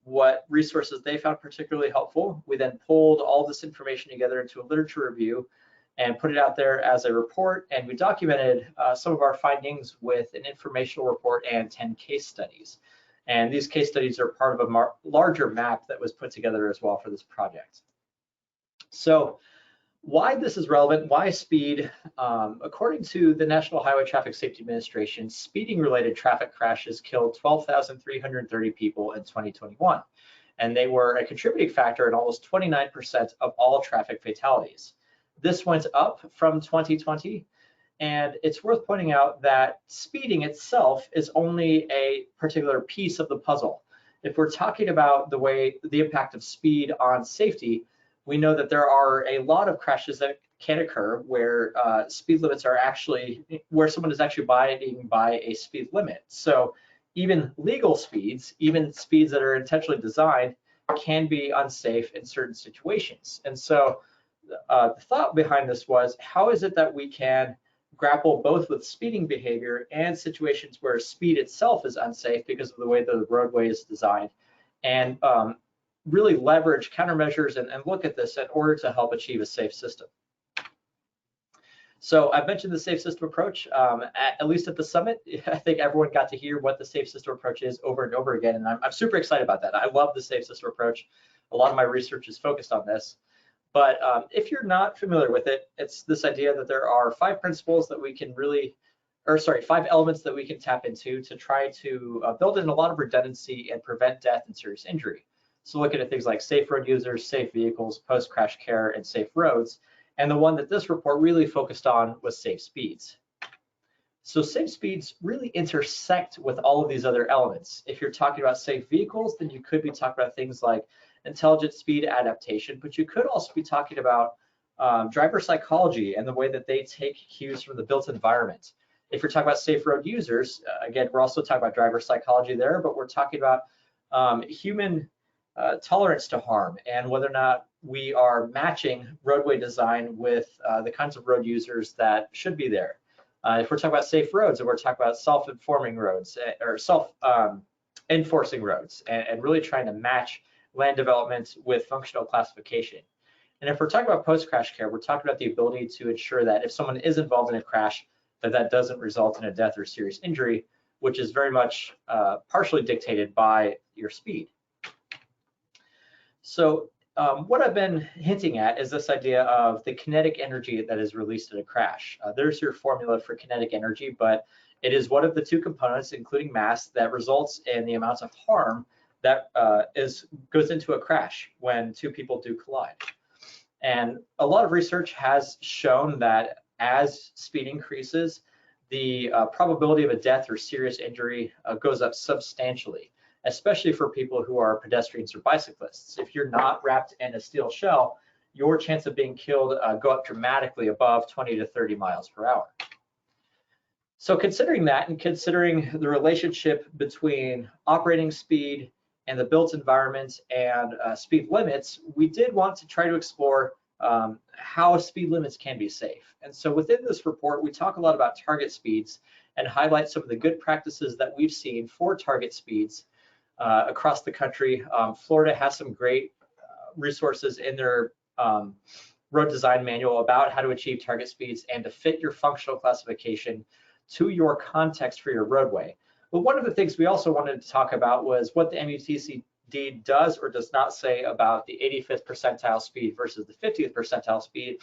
what resources they found particularly helpful. We then pulled all this information together into a literature review and put it out there as a report, and we documented some of our findings with an informational report and 10 case studies. And these case studies are part of a larger map that was put together as well for this project. So why this is relevant, why speed? According to the National Highway Traffic Safety Administration, speeding-related traffic crashes killed 12,330 people in 2021, and they were a contributing factor in almost 29% of all traffic fatalities. This went up from 2020, and it's worth pointing out that speeding itself is only a particular piece of the puzzle. If we're talking about the impact of speed on safety, we know that there are a lot of crashes that can occur where speed limits are actually, where someone is actually abiding by a speed limit. So even legal speeds, even speeds that are intentionally designed, can be unsafe in certain situations. And so the thought behind this was, how is it that we can grapple both with speeding behavior and situations where speed itself is unsafe because of the way the roadway is designed, and really leverage countermeasures and look at this in order to help achieve a safe system. So I've mentioned the safe system approach, at least at the summit. I think everyone got to hear what the safe system approach is over and over again, and I'm super excited about that. I love the safe system approach. A lot of my research is focused on this. But if you're not familiar with it, it's this idea that there are 5 principles that we can really, or sorry, 5 elements that we can tap into to try to build in a lot of redundancy and prevent death and serious injury. So looking at things like safe road users, safe vehicles, post-crash care, and safe roads. And the one that this report really focused on was safe speeds. So safe speeds really intersect with all of these other elements. If you're talking about safe vehicles, then you could be talking about things like intelligent speed adaptation, but you could also be talking about driver psychology and the way that they take cues from the built environment. If you're talking about safe road users, again, we're also talking about driver psychology there, but we're talking about human tolerance to harm and whether or not we are matching roadway design with the kinds of road users that should be there. If we're talking about safe roads, and we're talking about self-informing roads or self-enforcing roads and really trying to match land development with functional classification. And if we're talking about post-crash care, we're talking about the ability to ensure that if someone is involved in a crash, that doesn't result in a death or serious injury, which is very much partially dictated by your speed. So what I've been hinting at is this idea of the kinetic energy that is released in a crash. There's your formula for kinetic energy, but it is one of the 2 components, including mass, that results in the amount of harm that goes into a crash when 2 people do collide. And a lot of research has shown that as speed increases, the probability of a death or serious injury goes up substantially, especially for people who are pedestrians or bicyclists. If you're not wrapped in a steel shell, your chance of being killed go up dramatically above 20 to 30 miles per hour. So considering that and considering the relationship between operating speed and the built environment and speed limits, we did want to try to explore how speed limits can be safe. And so within this report, we talk a lot about target speeds and highlight some of the good practices that we've seen for target speeds across the country. Florida has some great resources in their road design manual about how to achieve target speeds and to fit your functional classification to your context for your roadway. But one of the things we also wanted to talk about was what the MUTCD does or does not say about the 85th percentile speed versus the 50th percentile speed.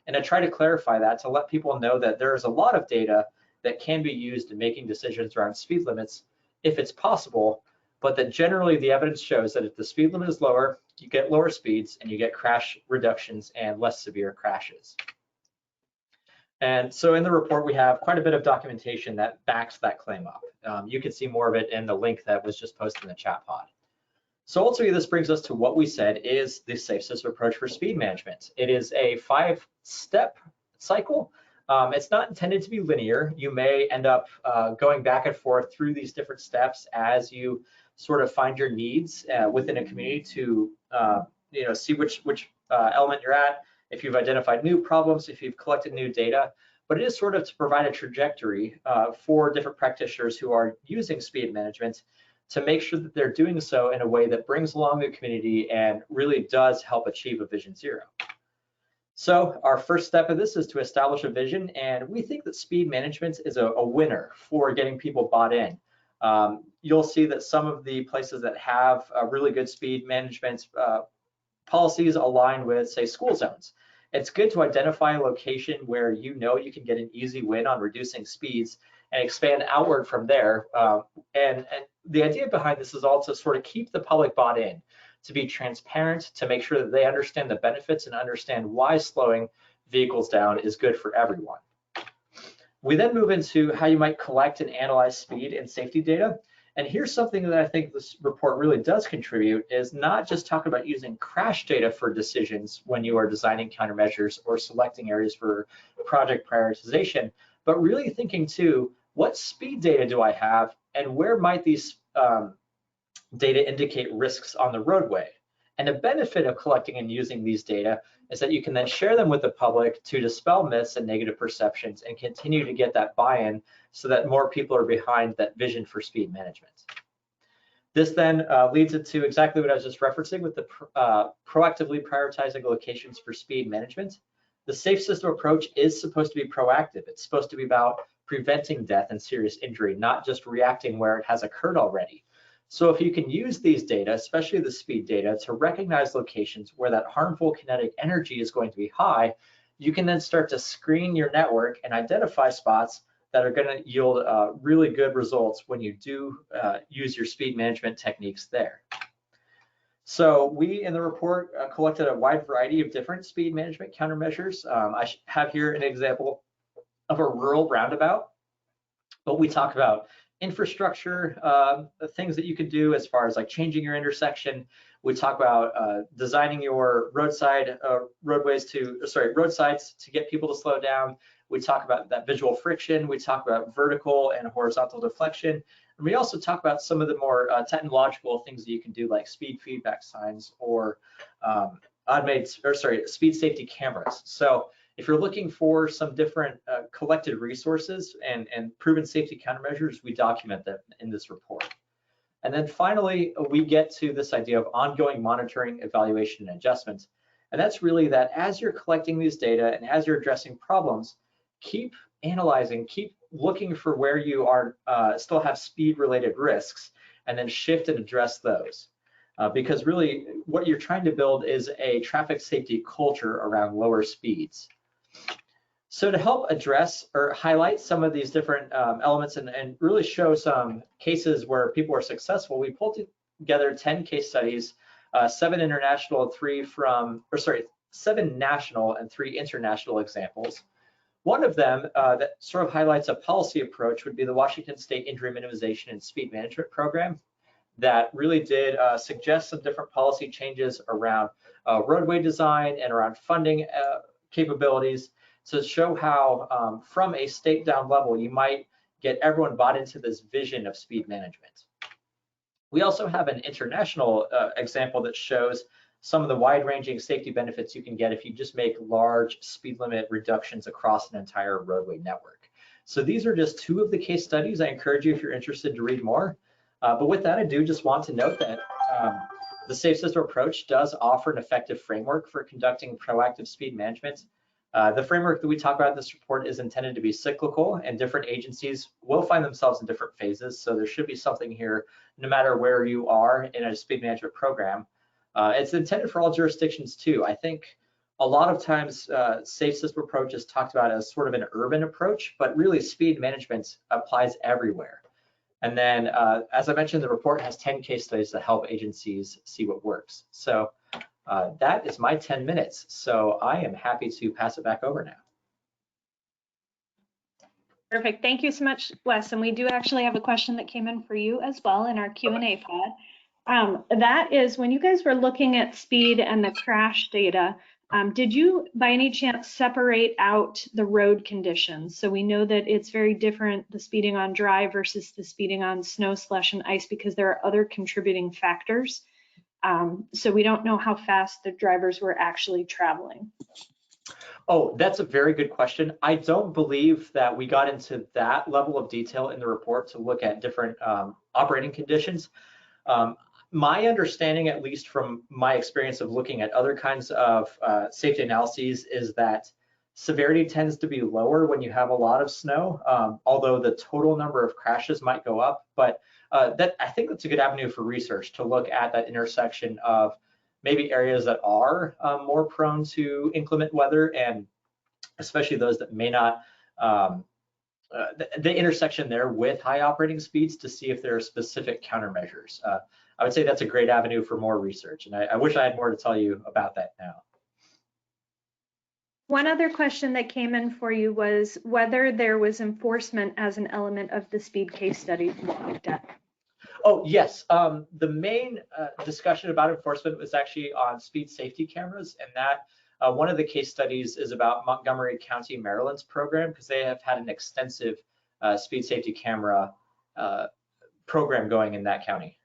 And I try to clarify that to let people know that there is a lot of data that can be used in making decisions around speed limits if it's possible, but that generally the evidence shows that if the speed limit is lower, you get lower speeds and you get crash reductions and less severe crashes. And so in the report, we have quite a bit of documentation that backs that claim up. You can see more of it in the link that was just posted in the chat pod. So ultimately, this brings us to what we said is the safe system approach for speed management. It is a 5-step cycle. It's not intended to be linear. You may end up going back and forth through these different steps as you sort of find your needs within a community to see which element you're at, if you've identified new problems, if you've collected new data. But it is sort of to provide a trajectory for different practitioners who are using speed management to make sure that they're doing so in a way that brings along the community and really does help achieve a Vision Zero. So our first step of this is to establish a vision, and we think that speed management is a winner for getting people bought in. You'll see that some of the places that have really good speed management policies align with, say, school zones. It's good to identify a location where you know you can get an easy win on reducing speeds and expand outward from there. And the idea behind this is also sort of keep the public bought in, to be transparent, to make sure that they understand the benefits and understand why slowing vehicles down is good for everyone. We then move into how you might collect and analyze speed and safety data. And here's something that I think this report really does contribute, is not just talking about using crash data for decisions when you are designing countermeasures or selecting areas for project prioritization, but really thinking too, what speed data do I have and where might these data indicate risks on the roadway? And the benefit of collecting and using these data is that you can then share them with the public to dispel myths and negative perceptions and continue to get that buy-in so that more people are behind that vision for speed management. This then leads into exactly what I was just referencing with the proactively prioritizing locations for speed management. The safe system approach is supposed to be proactive. It's supposed to be about preventing death and serious injury, not just reacting where it has occurred already. So if you can use these data, especially the speed data, to recognize locations where that harmful kinetic energy is going to be high, you can then start to screen your network and identify spots that are going to yield really good results when you do use your speed management techniques there. So we in the report collected a wide variety of different speed management countermeasures. I have here an example of a rural roundabout, but we talk about infrastructure, things that you can do as far as like changing your intersection. We talk about designing your roadsides to get people to slow down. We talk about that visual friction. We talk about vertical and horizontal deflection. And we also talk about some of the more technological things that you can do, like speed feedback signs or speed safety cameras. So if you're looking for some different collected resources and proven safety countermeasures, we document them in this report. And then finally, we get to this idea of ongoing monitoring, evaluation, and adjustments. And that's really that as you're collecting these data and as you're addressing problems, keep analyzing, keep looking for where you are still have speed-related risks, and then shift and address those. Because really, what you're trying to build is a traffic safety culture around lower speeds. So to help address or highlight some of these different elements and really show some cases where people are successful, we pulled together 10 case studies, 7 national and 3 international examples. One of them that sort of highlights a policy approach would be the Washington State Injury Minimization and Speed Management Program that really did suggest some different policy changes around roadway design and around funding capabilities to show how from a state down level, you might get everyone bought into this vision of speed management. We also have an international example that shows some of the wide-ranging safety benefits you can get if you just make large speed limit reductions across an entire roadway network. So these are just 2 of the case studies. I encourage you, if you're interested, to read more. But with that, I do just want to note that the Safe System approach does offer an effective framework for conducting proactive speed management. The framework that we talk about in this report is intended to be cyclical, and different agencies will find themselves in different phases. So there should be something here, no matter where you are in a speed management program. It's intended for all jurisdictions too. I think a lot of times Safe System approach is talked about as sort of an urban approach, but really speed management applies everywhere. And then, as I mentioned, the report has 10 case studies that help agencies see what works. So that is my 10 minutes. So I am happy to pass it back over now. Perfect. Thank you so much, Wes. And we do actually have a question that came in for you as well in our Q&A pod. That is when you guys were looking at speed and the crash data, did you by any chance separate out the road conditions? So we know that it's very different, the speeding on dry versus the speeding on snow, slush, and ice, because there are other contributing factors. So we don't know how fast the drivers were actually traveling. Oh, that's a very good question. I don't believe that we got into that level of detail in the report to look at different operating conditions. My understanding, at least from my experience of looking at other kinds of safety analyses, is that severity tends to be lower when you have a lot of snow, although the total number of crashes might go up. But I think that's a good avenue for research, to look at that intersection of maybe areas that are more prone to inclement weather, and especially those that may not, the intersection there with high operating speeds, to see if there are specific countermeasures. I would say that's a great avenue for more research, and I wish I had more to tell you about that now. One other question that came in for you was whether there was enforcement as an element of the speed case study you looked at. Oh, yes. The main discussion about enforcement was actually on speed safety cameras, and that one of the case studies is about Montgomery County, Maryland's program, because they have had an extensive speed safety camera program going in that county.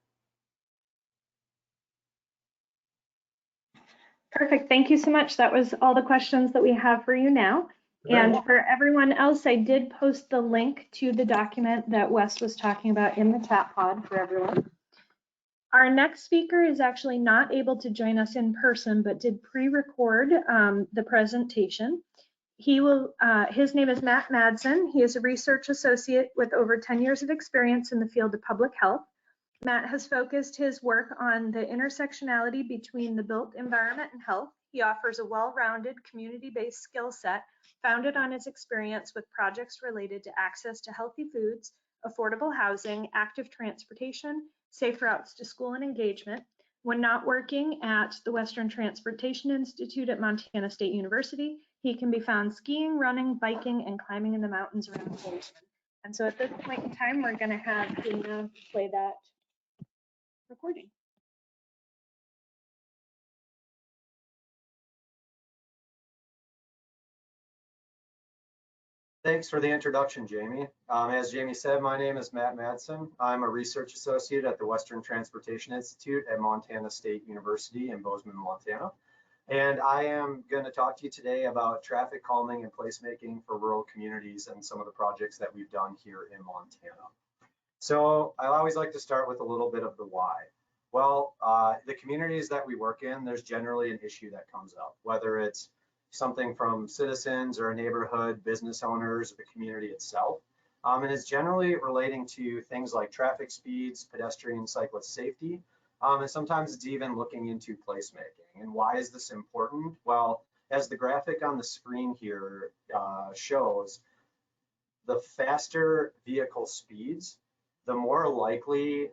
Perfect. Thank you so much. That was all the questions that we have for you now. And for everyone else, I did post the link to the document that Wes was talking about in the chat pod for everyone. Our next speaker is actually not able to join us in person, but did pre-record the presentation. His name is Matt Madsen. He is a research associate with over 10 years of experience in the field of public health. Matt has focused his work on the intersectionality between the built environment and health. He offers a well-rounded community-based skill set founded on his experience with projects related to access to healthy foods, affordable housing, active transportation, safe routes to school, and engagement. When not working at the Western Transportation Institute at Montana State University, he can be found skiing, running, biking, and climbing in the mountains around Bozeman. And so at this point in time, we're going to have Dana play that recording. Thanks for the introduction, Jamie. As Jamie said, my name is Matt Madsen. I'm a research associate at the Western Transportation Institute at Montana State University in Bozeman, Montana. And I am going to talk to you today about traffic calming and placemaking for rural communities and some of the projects that we've done here in Montana. So I always like to start with a little bit of the why. Well, the communities that we work in, there's generally an issue that comes up, whether it's something from citizens or a neighborhood, business owners, the community itself. And it's generally relating to things like traffic speeds, pedestrian cyclist safety, and sometimes it's even looking into placemaking. And why is this important? Well, as the graphic on the screen here shows, the faster vehicle speeds, the more likely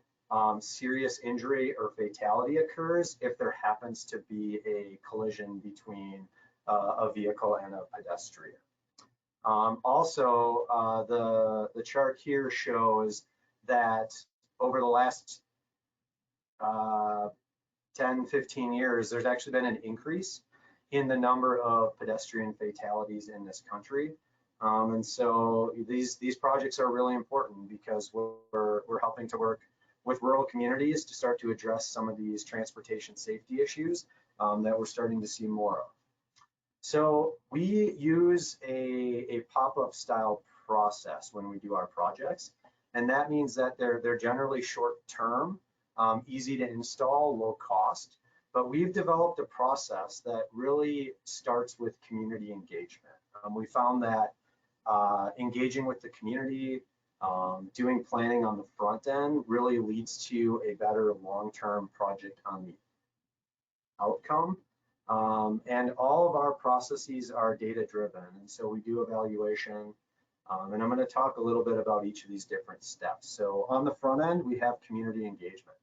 serious injury or fatality occurs if there happens to be a collision between a vehicle and a pedestrian. Also, the chart here shows that over the last 10, 15 years, there's actually been an increase in the number of pedestrian fatalities in this country. And so these projects are really important because we're helping to work with rural communities to start to address some of these transportation safety issues that we're starting to see more of. So we use a pop-up style process when we do our projects, and that means that they're generally short-term, easy to install, low cost, but we've developed a process that really starts with community engagement. We found that engaging with the community, doing planning on the front end really leads to a better long-term project on the outcome. And all of our processes are data driven, and so we do evaluation, and I'm going to talk a little bit about each of these different steps. So on the front end, we have community engagement,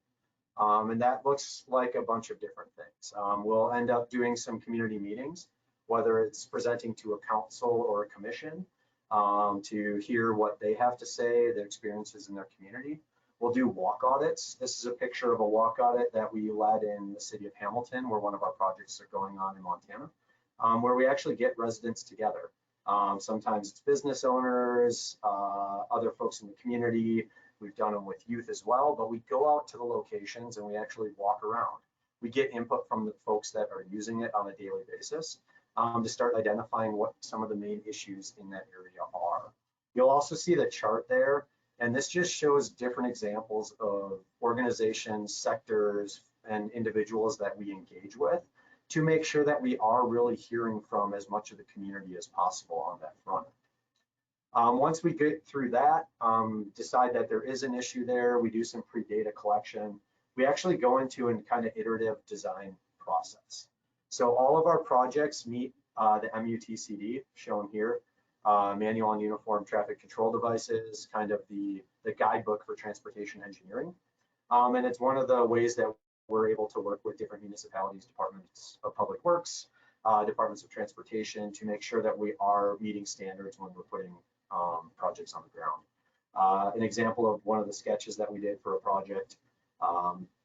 and that looks like a bunch of different things. We'll end up doing some community meetings, whether it's presenting to a council or a commission to hear what they have to say, their experiences in their community. We'll do walk audits. This is a picture of a walk audit that we led in the city of Hamilton, where one of our projects are going on in Montana, where we actually get residents together. Sometimes it's business owners, other folks in the community. We've done them with youth as well, but we go out to the locations and we actually walk around. We get input from the folks that are using it on a daily basis to start identifying what some of the main issues in that area are. You'll also see the chart there, and this just shows different examples of organizations, sectors, and individuals that we engage with to make sure that we are really hearing from as much of the community as possible on that front. Once we get through that, decide that there is an issue there, we do some pre-data collection. We actually go into a kind of iterative design process. So all of our projects meet the MUTCD shown here, manual and uniform traffic control devices, kind of the guidebook for transportation engineering. And it's one of the ways that we're able to work with different municipalities, departments of public works, departments of transportation to make sure that we are meeting standards when we're putting projects on the ground. An example of one of the sketches that we did for a project,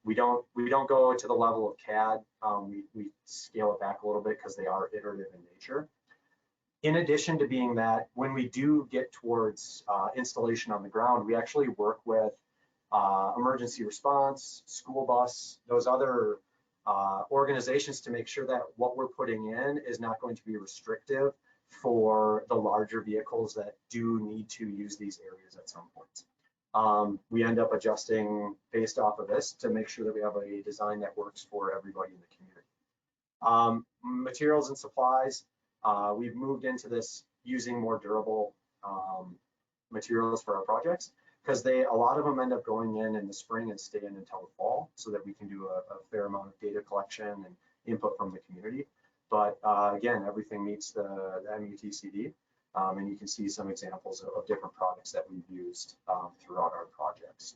we don't go to the level of CAD. We scale it back a little bit because they are iterative in nature. In addition to being that, when we do get towards installation on the ground, we actually work with emergency response, school bus, those other organizations to make sure that what we're putting in is not going to be restrictive for the larger vehicles that do need to use these areas at some point. We end up adjusting based off of this to make sure that we have a design that works for everybody in the community. Materials and supplies, we've moved into this using more durable materials for our projects because a lot of them end up going in the spring and stay in until the fall so that we can do a fair amount of data collection and input from the community. But again, everything meets the MUTCD, and you can see some examples of different products that we've used throughout our projects.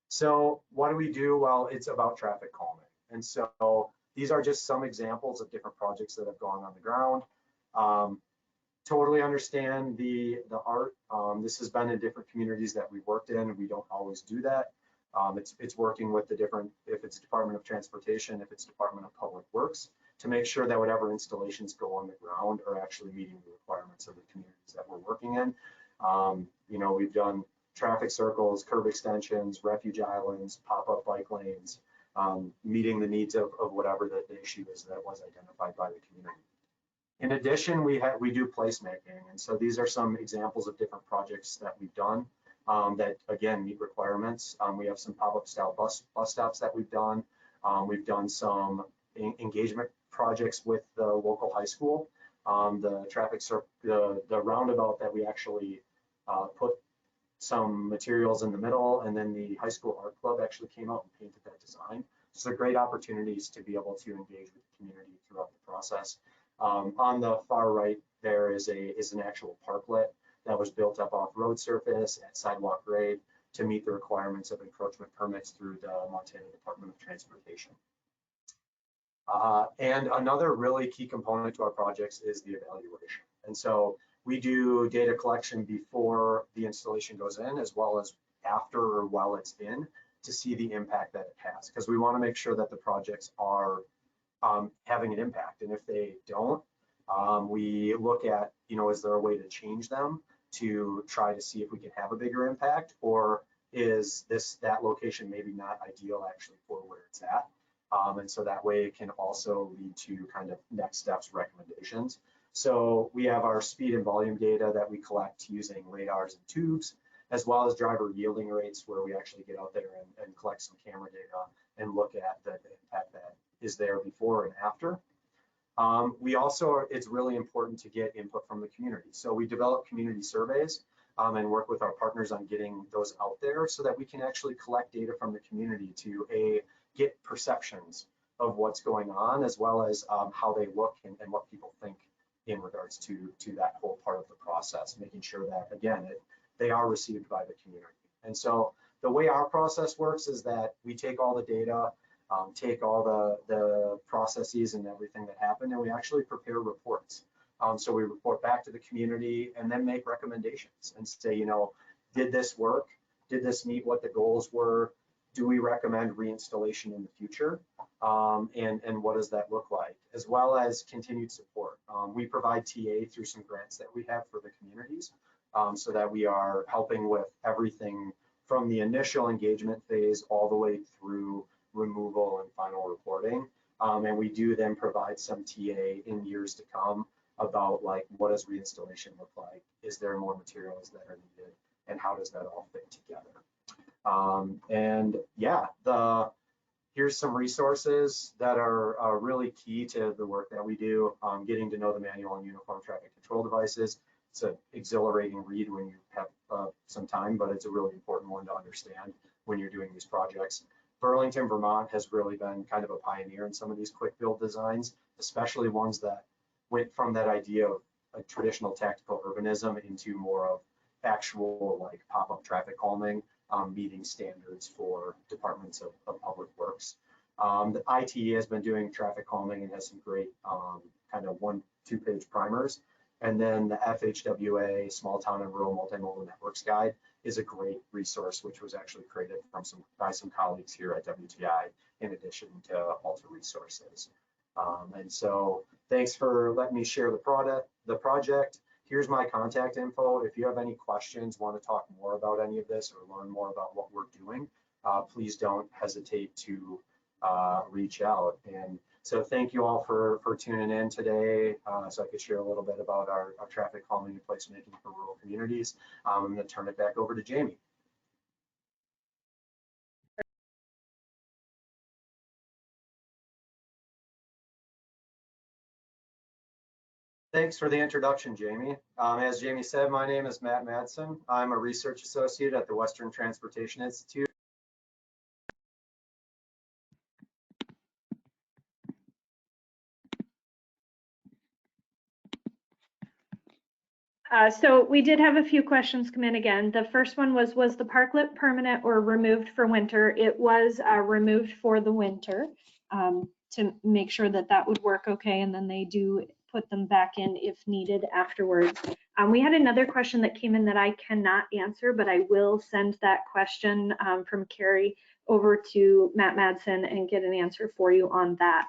So what do we do? Well, it's about traffic calming. And so these are just some examples of different projects that have gone on the ground. Totally understand the art. This has been in different communities that we've worked in. We don't always do that. It's working with the different, if it's Department of Transportation, if it's Department of Public Works, to make sure that whatever installations go on the ground are actually meeting the requirements of the communities that we're working in. You know, we've done traffic circles, curb extensions, refuge islands, pop-up bike lanes, meeting the needs of whatever the issue is that was identified by the community. In addition, we do placemaking, and so these are some examples of different projects that we've done that again meet requirements. We have some pop-up style bus stops that we've done. We've done some engagement projects with the local high school. The traffic circle, the roundabout that we actually put some materials in the middle, and then the high school art club actually came out and painted that design. So they're great opportunities to be able to engage with the community throughout the process. On the far right, there is an actual parklet that was built up off road surface at sidewalk grade to meet the requirements of encroachment permits through the Montana Department of Transportation. And another really key component to our projects is the evaluation. And so we do data collection before the installation goes in, as well as after or while it's in, to see the impact that it has, because we want to make sure that the projects are having an impact. And if they don't, we look at, you know, is there a way to change them to try to see if we can have a bigger impact, or is that location maybe not ideal actually for where it's at? And so that way it can also lead to kind of next steps recommendations. So we have our speed and volume data that we collect using radars and tubes, as well as driver yielding rates, where we actually get out there and collect some camera data and look at the impact that is there before and after. We also, it's really important to get input from the community. So we develop community surveys and work with our partners on getting those out there so that we can actually collect data from the community to get perceptions of what's going on, as well as how they look and what people think in regards to that whole part of the process, making sure that, again, they are received by the community. And so the way our process works is that we take all the data, take all the processes and everything that happened, and we actually prepare reports. So we report back to the community and then make recommendations and say, you know, did this work? did this meet what the goals were? Do we recommend reinstallation in the future? And what does that look like? As well as continued support. We provide TA through some grants that we have for the communities, so that we are helping with everything from the initial engagement phase all the way through removal and final reporting. And we do then provide some TA in years to come about like, what does reinstallation look like? Is there more materials that are needed? And how does that all fit together? And yeah, here's some resources that are really key to the work that we do. Getting to know the manual and uniform traffic control devices. It's an exhilarating read when you have some time, but it's a really important one to understand when you're doing these projects. Burlington, Vermont has really been kind of a pioneer in some of these quick build designs, especially ones that went from that idea of a traditional tactical urbanism into more of actual like pop-up traffic calming, meeting standards for departments of public works. The ITE has been doing traffic calming and has some great kind of 1-2 page primers. And then the FHWA Small Town and Rural Multimodal Networks Guide is a great resource, which was actually created by some colleagues here at WTI, in addition to Alta Resources. And so thanks for letting me share the project. Here's my contact info. If you have any questions, want to talk more about any of this or learn more about what we're doing, please don't hesitate to reach out. And so thank you all for tuning in today, so I could share a little bit about our traffic calming and placemaking for rural communities. I'm going to turn it back over to Jamie. Thanks for the introduction, Jamie. As Jamie said, my name is Matt Madsen. I'm a research associate at the Western Transportation Institute. So we did have a few questions come in again. The first one was the parklet permanent or removed for winter? It was removed for the winter to make sure that that would work okay, and then they do put them back in if needed afterwards. We had another question that came in that I cannot answer, but I will send that question from Carrie over to Matt Madsen and get an answer for you on that.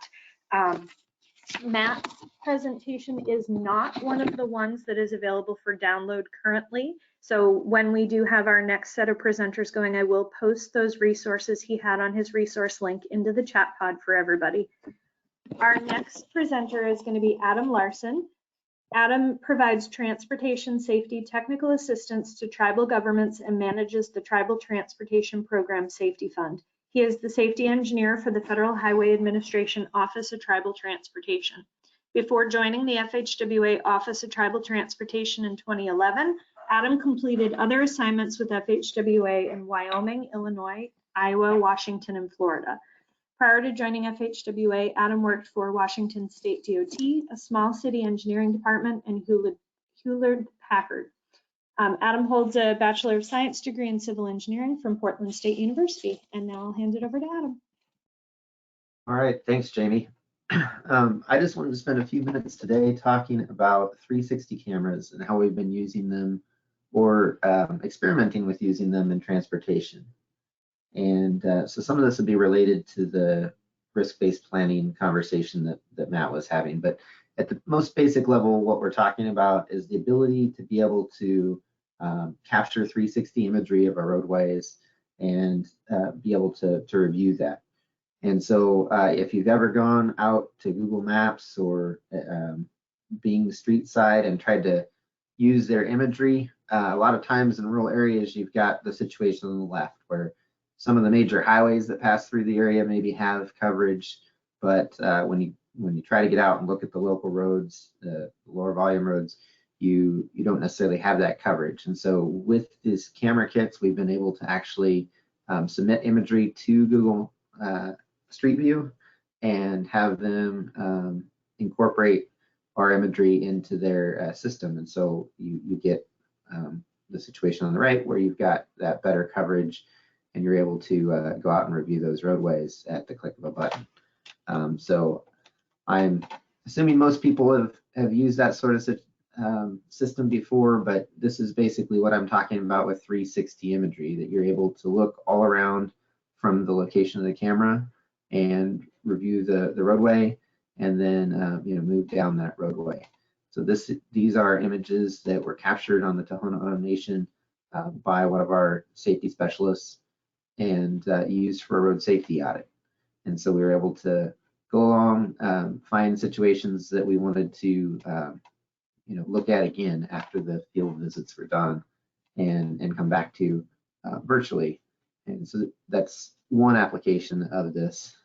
Matt's presentation is not one of the ones that is available for download currently. So when we do have our next set of presenters going, I will post those resources he had on his resource link into the chat pod for everybody. Our next presenter is going to be Adam Larson. Adam provides transportation safety technical assistance to tribal governments and manages the Tribal Transportation Program Safety Fund. He is the safety engineer for the Federal Highway Administration Office of Tribal Transportation. Before joining the FHWA Office of Tribal Transportation in 2011, Adam completed other assignments with FHWA in Wyoming, Illinois, Iowa, Washington, and Florida. Prior to joining FHWA, Adam worked for Washington State DOT, a small city engineering department, and Hewlett-Packard. Adam holds a Bachelor of Science degree in Civil Engineering from Portland State University. And now I'll hand it over to Adam. All right, thanks, Jamie. I just wanted to spend a few minutes today talking about 360 cameras and how we've been using them or experimenting with using them in transportation. And so some of this would be related to the risk-based planning conversation that Matt was having. But at the most basic level, what we're talking about is the ability to be able to capture 360 imagery of our roadways and be able to review that. And so if you've ever gone out to Google Maps or Bing Street Side and tried to use their imagery, a lot of times in rural areas, you've got the situation on the left where some of the major highways that pass through the area maybe have coverage, but when you try to get out and look at the local roads, the lower volume roads, you don't necessarily have that coverage. And so with these camera kits, we've been able to actually submit imagery to Google Street View and have them incorporate our imagery into their system. And so you get the situation on the right where you've got that better coverage and you're able to go out and review those roadways at the click of a button. So I'm assuming most people have used that sort of system before, but this is basically what I'm talking about with 360 imagery, that you're able to look all around from the location of the camera and review the roadway, and then move down that roadway. So these are images that were captured on the Tohono O'odham Nation by one of our safety specialists and used for a road safety audit. And so we were able to go along, find situations that we wanted to look at again after the field visits were done, and come back to virtually. And so that's one application of this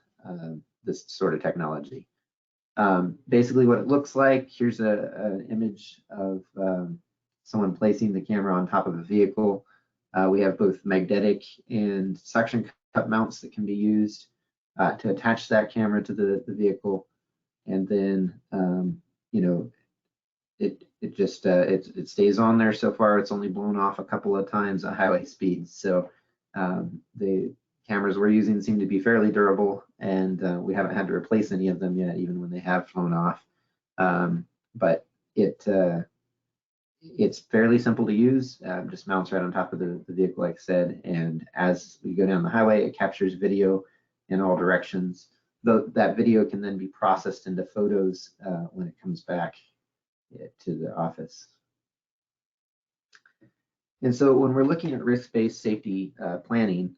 this sort of technology. Basically what it looks like, here's an image of someone placing the camera on top of a vehicle. We have both magnetic and suction cup mounts that can be used to attach that camera to the vehicle, and then it stays on there. So far it's only blown off a couple of times at highway speeds, so the cameras we're using seem to be fairly durable, and we haven't had to replace any of them yet, even when they have flown off. But it's fairly simple to use, just mounts right on top of the vehicle, like I said, and as we go down the highway, it captures video in all directions. That video can then be processed into photos when it comes back to the office. And so when we're looking at risk-based safety planning,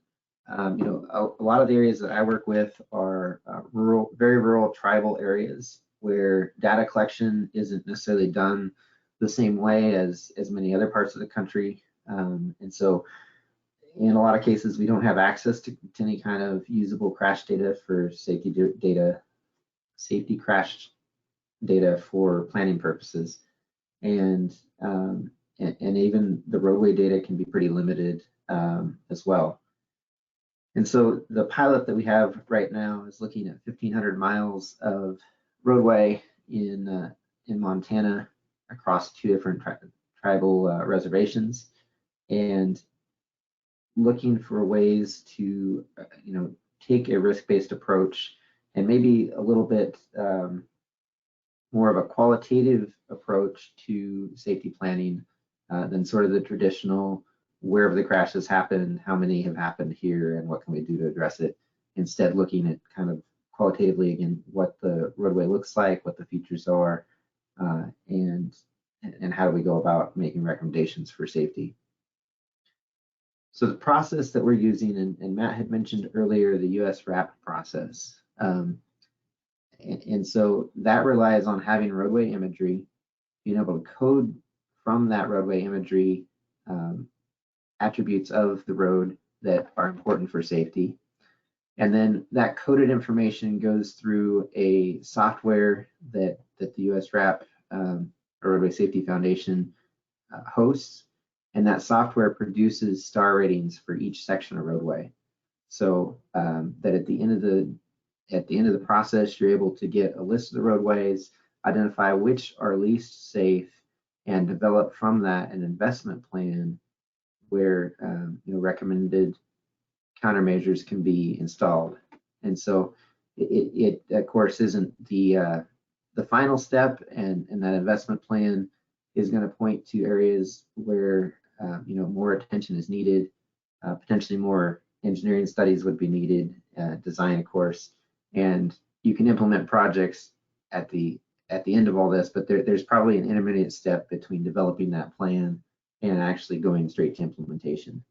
a lot of the areas that I work with are rural, very rural tribal areas where data collection isn't necessarily done the same way as many other parts of the country. And so in a lot of cases, we don't have access to any kind of usable crash data for safety crash data for planning purposes. And even the roadway data can be pretty limited as well. And so the pilot that we have right now is looking at 1,500 miles of roadway in Montana across 2 different tribal reservations, and looking for ways to take a risk-based approach and maybe a little bit more of a qualitative approach to safety planning than sort of the traditional where have the crashes happened, how many have happened here, and what can we do to address it. Instead, looking at kind of qualitatively again what the roadway looks like, what the features are, and how do we go about making recommendations for safety. So the process that we're using, and Matt had mentioned earlier, the US RAP process. And so that relies on having roadway imagery, being able to code from that roadway imagery attributes of the road that are important for safety. And then that coded information goes through a software that the US RAP, or Roadway Safety Foundation, hosts. And that software produces star ratings for each section of roadway. So that at the end of the process, you're able to get a list of the roadways, identify which are least safe, and develop from that an investment plan where recommended countermeasures can be installed. And so it of course isn't the final step, and that investment plan is going to point to areas where more attention is needed, potentially more engineering studies would be needed, design of course, and you can implement projects at the end of all this, but there's probably an intermediate step between developing that plan and actually going straight to implementation.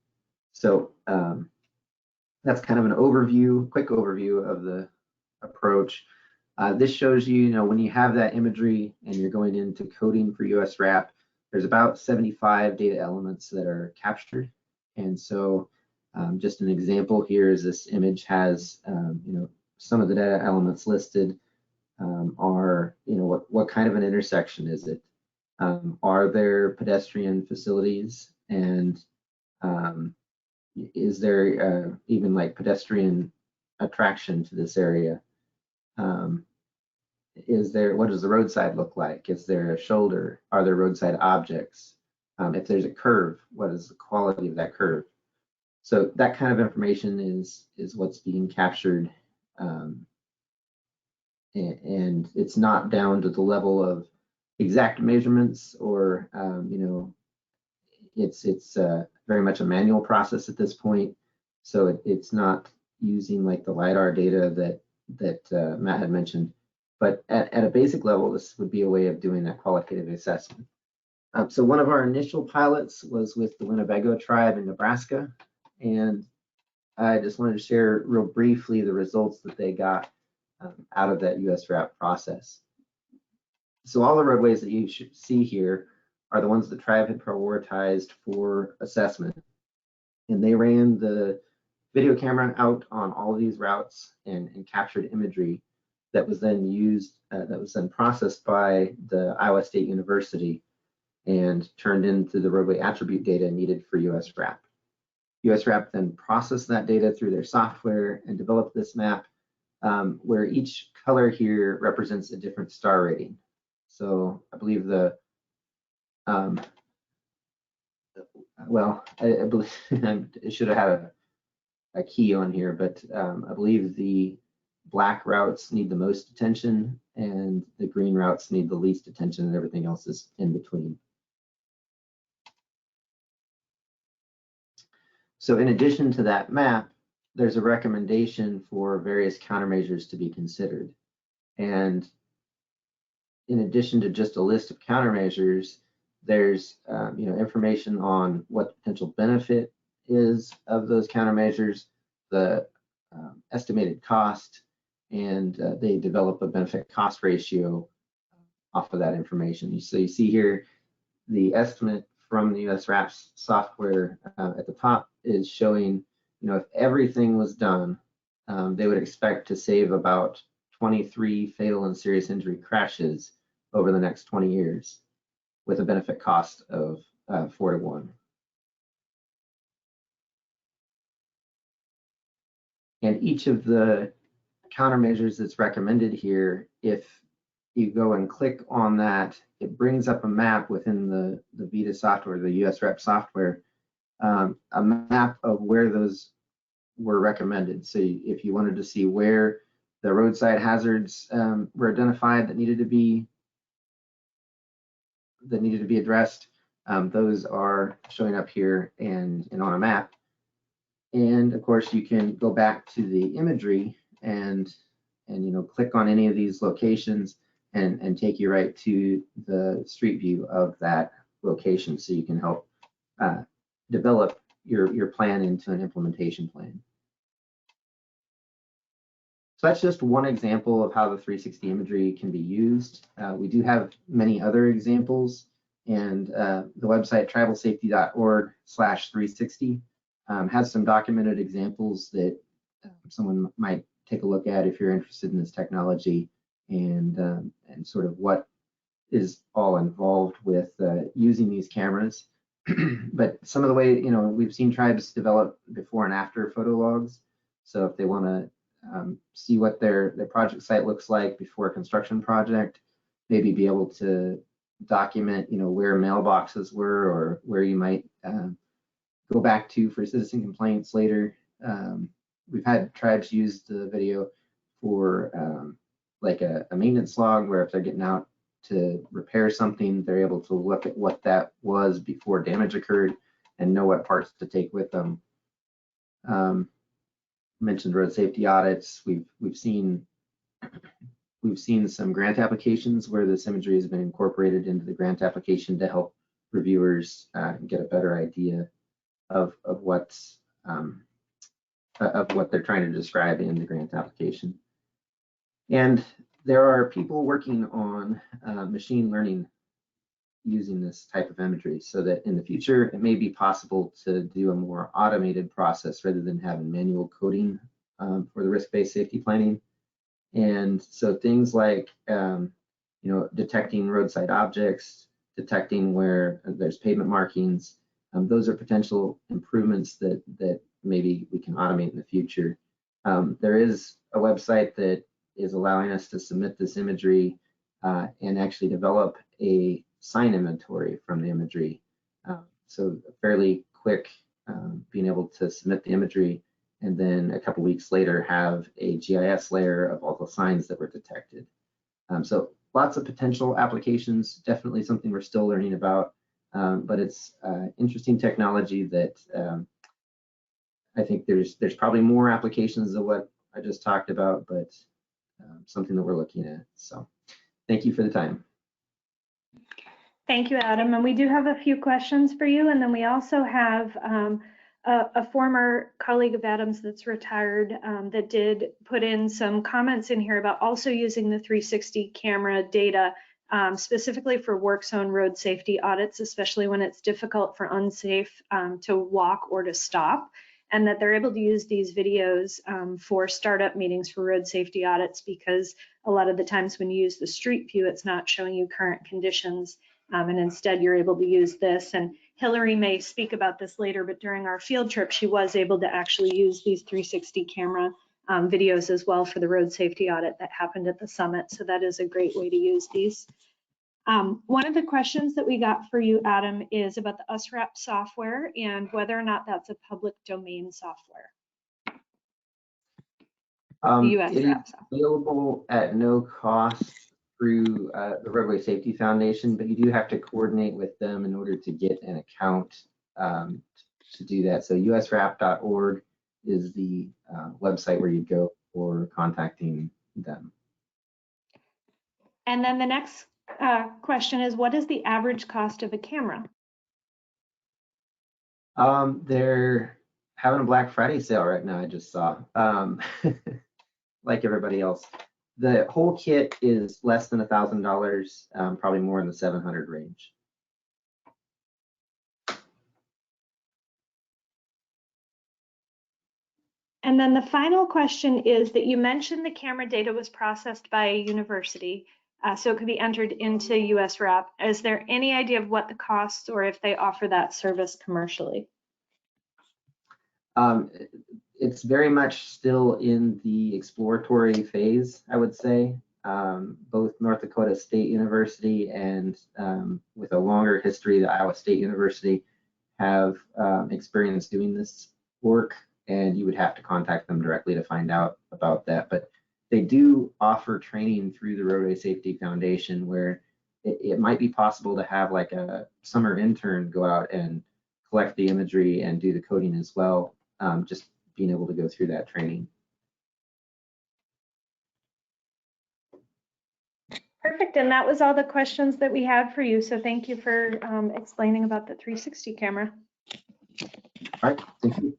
So that's kind of an overview, quick overview of the approach. This shows you, when you have that imagery and you're going into coding for US RAP, there's about 75 data elements that are captured. And so just an example here is this image has, some of the data elements listed are, what kind of an intersection is it? Are there pedestrian facilities? And is there even like pedestrian attraction to this area? What does the roadside look like? Is there a shoulder? Are there roadside objects? If there's a curve, what is the quality of that curve? So that kind of information is what's being captured, and it's not down to the level of exact measurements, or it's very much a manual process at this point. So it's not using like the LiDAR data that Matt had mentioned. But at a basic level, this would be a way of doing that qualitative assessment. So one of our initial pilots was with the Winnebago tribe in Nebraska. And I just wanted to share real briefly the results that they got out of that USRAP process. So all the roadways that you should see here are the ones the tribe had prioritized for assessment. And they ran the video camera out on all of these routes and captured imagery that was then used, that was then processed by the Iowa State University and turned into the roadway attribute data needed for USRAP. USRAP then processed that data through their software and developed this map where each color here represents a different star rating. So I believe the, well, I believe I should have had a key on here, but I believe the black routes need the most attention and the green routes need the least attention, and everything else is in between. So in addition to that map, there's a recommendation for various countermeasures to be considered. And in addition to just a list of countermeasures, there's information on what the potential benefit is of those countermeasures, the estimated cost, and they develop a benefit cost ratio off of that information. So you see here the estimate from the USRAP software at the top is showing, if everything was done, they would expect to save about 23 fatal and serious injury crashes over the next 20 years with a benefit cost of 4 to 1. And each of the countermeasures that's recommended here, if you go and click on that, it brings up a map within the VITA software, the USRAP software, a map of where those were recommended. So if you wanted to see where the roadside hazards were identified that needed to be addressed, those are showing up here and on a map. And of course, you can go back to the imagery and click on any of these locations and take you right to the street view of that location, so you can help develop your plan into an implementation plan. So that's just one example of how the 360 imagery can be used. We do have many other examples, and the website tribalsafety.org/360 has some documented examples that someone might take a look at if you're interested in this technology, and sort of what is all involved with using these cameras. But some of the way, we've seen tribes develop before and after photo logs. So if they want to see what their project site looks like before a construction project, maybe be able to document, where mailboxes were, or where you might go back to for citizen complaints later. We've had tribes use the video for like a maintenance log, where if they're getting out to repair something, they're able to look at what that was before damage occurred and know what parts to take with them. Mentioned road safety audits. We've seen some grant applications where this imagery has been incorporated into the grant application to help reviewers get a better idea of what they're trying to describe in the grant application. And there are people working on machine learning using this type of imagery, so that in the future it may be possible to do a more automated process rather than having manual coding for the risk-based safety planning. And so things like detecting roadside objects, detecting where there's pavement markings, those are potential improvements that maybe we can automate in the future. There is a website that is allowing us to submit this imagery and actually develop a sign inventory from the imagery. So fairly quick, being able to submit the imagery and then a couple weeks later have a GIS layer of all the signs that were detected. So lots of potential applications, definitely something we're still learning about, but it's interesting technology that I think there's probably more applications than what I just talked about, but something that we're looking at. So thank you for the time. Thank you, Adam. And we do have a few questions for you. And then we also have a former colleague of Adam's that's retired that did put in some comments in here about also using the 360 camera data specifically for work zone road safety audits, especially when it's difficult for unsafe to walk or to stop, and that they're able to use these videos for startup meetings for road safety audits, because a lot of the times when you use the street view, it's not showing you current conditions. And instead you're able to use this. And Hillary may speak about this later, but during our field trip, she was able to actually use these 360 camera videos as well for the road safety audit that happened at the summit. So that is a great way to use these. One of the questions that we got for you, Adam, is about the USRAP software and whether or not that's a public domain software. It is available at no cost through the Roadway Safety Foundation, but you do have to coordinate with them in order to get an account to do that. So usrap.org is the website where you go for contacting them. And then the next question is, what is the average cost of a camera? They're having a Black Friday sale right now, I just saw, like everybody else. The whole kit is less than $1,000, probably more in the 700 range. And then the final question is that you mentioned the camera data was processed by a university, so it could be entered into USRAP. Is there any idea of what the costs or if they offer that service commercially? It's very much still in the exploratory phase, I would say. Both North Dakota State University and with a longer history, the Iowa State University have experience doing this work, and you would have to contact them directly to find out about that. But they do offer training through the Roadway Safety Foundation where it might be possible to have like a summer intern go out and collect the imagery and do the coding as well, just being able to go through that training. Perfect, and that was all the questions that we had for you. So thank you for explaining about the 360 camera. All right, thank you.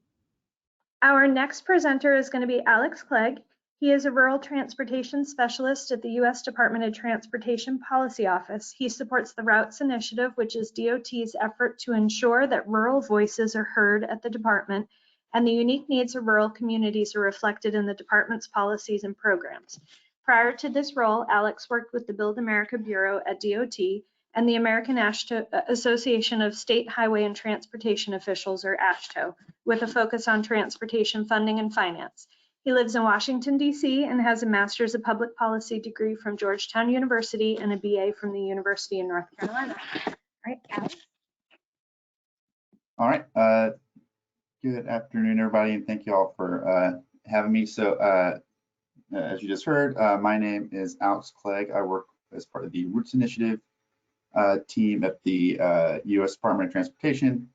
Our next presenter is going to be Alex Clegg. He is a rural transportation specialist at the U.S. Department of Transportation Policy Office. He supports the Routes Initiative, which is DOT's effort to ensure that rural voices are heard at the department and the unique needs of rural communities are reflected in the department's policies and programs. Prior to this role, Alex worked with the Build America Bureau at DOT and the American Association of State Highway and Transportation Officials, or AASHTO, with a focus on transportation funding and finance. He lives in Washington, D.C. and has a Master's of Public Policy degree from Georgetown University and a BA from the University of North Carolina. All right, Alex. All right. Good afternoon, everybody, and thank you all for having me. So as you just heard, my name is Alex Clegg. I work as part of the Routes Initiative team at the U.S. Department of Transportation,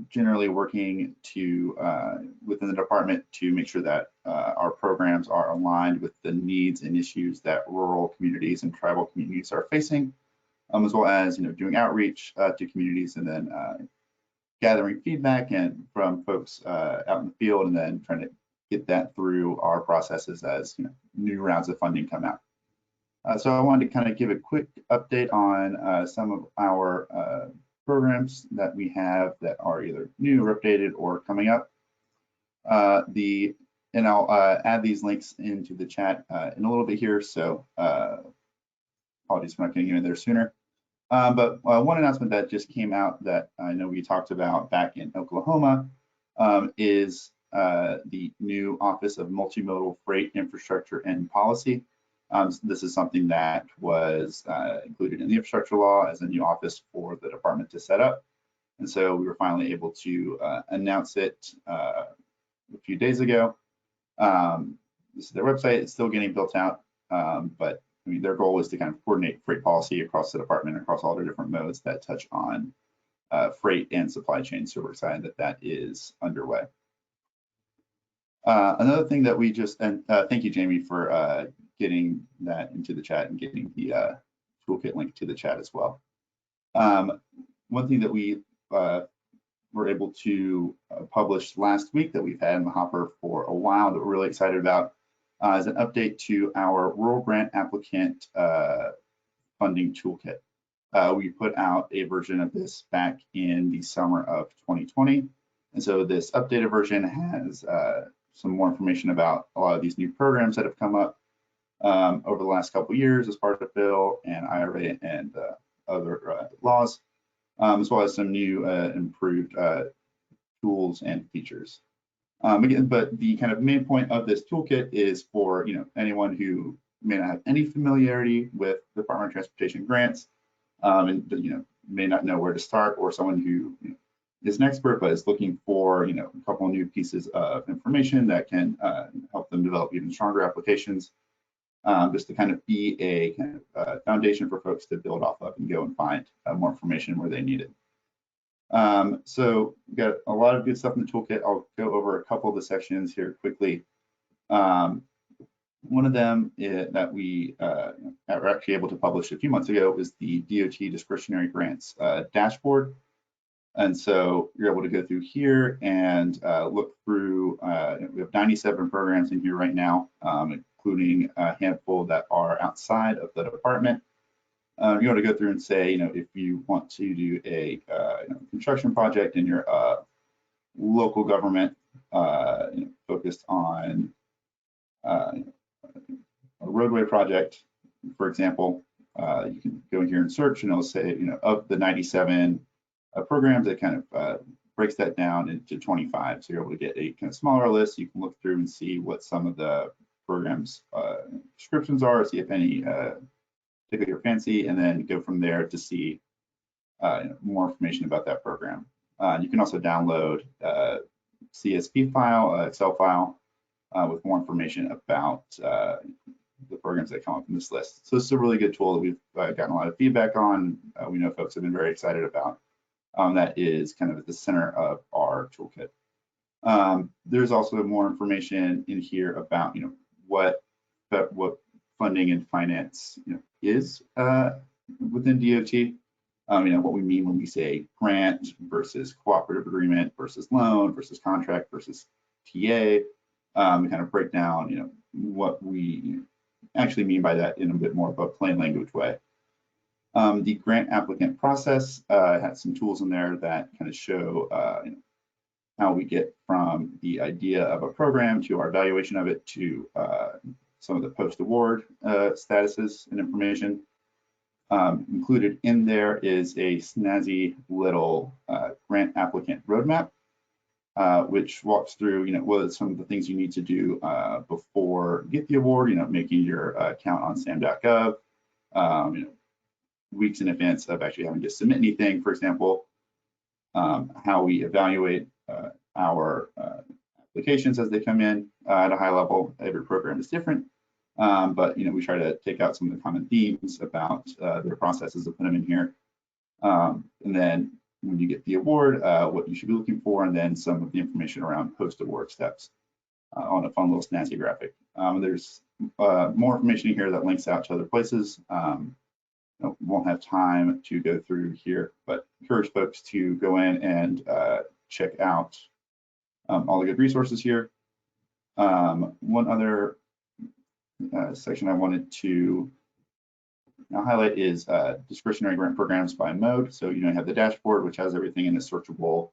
generally working to within the department to make sure that our programs are aligned with the needs and issues that rural communities and tribal communities are facing, as well as doing outreach to communities and then gathering feedback and from folks out in the field, and then trying to get that through our processes as new rounds of funding come out. So I wanted to kind of give a quick update on some of our programs that we have that are either new or updated or coming up. And I'll add these links into the chat in a little bit here, so apologies for not getting in there sooner. But one announcement that just came out that I know we talked about back in Oklahoma is the new Office of Multimodal Freight Infrastructure and Policy. This is something that was included in the infrastructure law as a new office for the department to set up. And so we were finally able to announce it a few days ago. This is their website. It's still getting built out, but I mean, their goal is to kind of coordinate freight policy across the department, across all the different modes that touch on freight and supply chain. So we're excited that that is underway. Another thing that we just, and thank you, Jamie, for getting that into the chat and getting the toolkit link to the chat as well. One thing that we were able to publish last week that we've had in the hopper for a while that we're really excited about is an update to our rural grant applicant funding toolkit. We put out a version of this back in the summer of 2020. And so this updated version has some more information about a lot of these new programs that have come up over the last couple of years as part of the bill and IRA and other laws, as well as some new improved tools and features. Again, but the kind of main point of this toolkit is for anyone who may not have any familiarity with Department of Transportation grants and may not know where to start, or someone who is an expert but is looking for a couple of new pieces of information that can help them develop even stronger applications, just to kind of be a kind of foundation for folks to build off of and go and find more information where they need it. So we've got a lot of good stuff in the toolkit. I'll go over a couple of the sections here quickly. One of them that we were actually able to publish a few months ago was the DOT discretionary grants dashboard. And so you're able to go through here and look through, we have 97 programs in here right now, including a handful that are outside of the department. You're able to go through and say, if you want to do a construction project in your local government focused on a roadway project, for example, you can go in here and search, and it'll say, of the 97 programs, it kind of breaks that down into 25. So you're able to get a kind of smaller list. You can look through and see what some of the programs descriptions are, see if any tickle your fancy, and then go from there to see more information about that program. You can also download a CSV file, Excel file with more information about the programs that come up in this list. So this is a really good tool that we've gotten a lot of feedback on. We know folks have been very excited about. That is kind of at the center of our toolkit. There's also more information in here about what funding and finance is within DOT. What we mean when we say grant versus cooperative agreement versus loan versus contract versus TA. We kind of break down what we actually mean by that in a bit more of a plain language way. The grant applicant process has some tools in there that kind of show how we get from the idea of a program to our evaluation of it to some of the post-award statuses and information. Included in there is a snazzy little grant applicant roadmap, which walks through what are some of the things you need to do before you get the award, making your account on SAM.gov, weeks in advance of actually having to submit anything, for example, how we evaluate our applications as they come in at a high level. Every program is different, but we try to take out some of the common themes about their processes and put them in here. And then when you get the award, what you should be looking for, and then some of the information around post-award steps on a fun little snazzy graphic. There's more information in here that links out to other places. Won't have time to go through here, but encourage folks to go in and check out all the good resources here. One other section I wanted to highlight is discretionary grant programs by mode. So you have the dashboard, which has everything in a searchable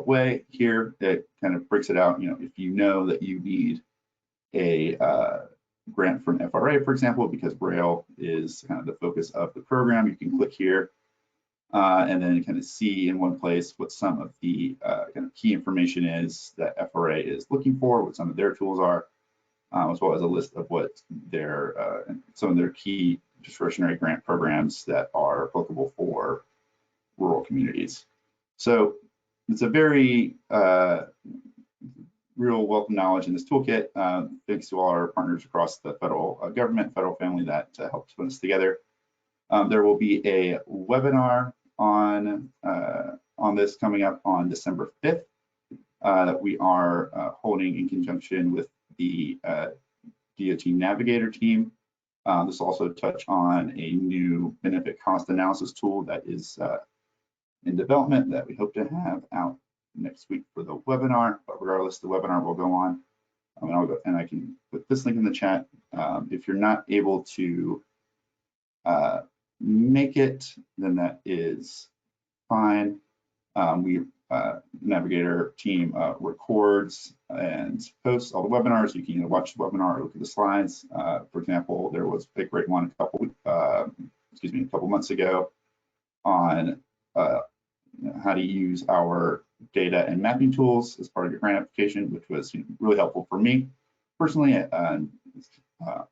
way. Here it kind of breaks it out. If you know that you need a grant from FRA, for example, because rail is kind of the focus of the program, you can click here and then kind of see in one place what some of the kind of key information is that FRA is looking for, what some of their tools are, as well as a list of what their some of their key discretionary grant programs that are applicable for rural communities. So it's a very real wealth of knowledge in this toolkit, thanks to all our partners across the federal government, federal family that helped put us together. There will be a webinar on this coming up on December 5th that we are holding in conjunction with the DOT Navigator team. This will also touch on a new benefit cost analysis tool that is in development that we hope to have out next week for the webinar. But regardless, the webinar will go on. And I can put this link in the chat. If you're not able to make it, then that is fine. Navigator team records and posts all the webinars. You can either watch the webinar or look at the slides. For example, there was a great one a couple months ago on how to use our data and mapping tools as part of your grant application, which was really helpful for me personally. It's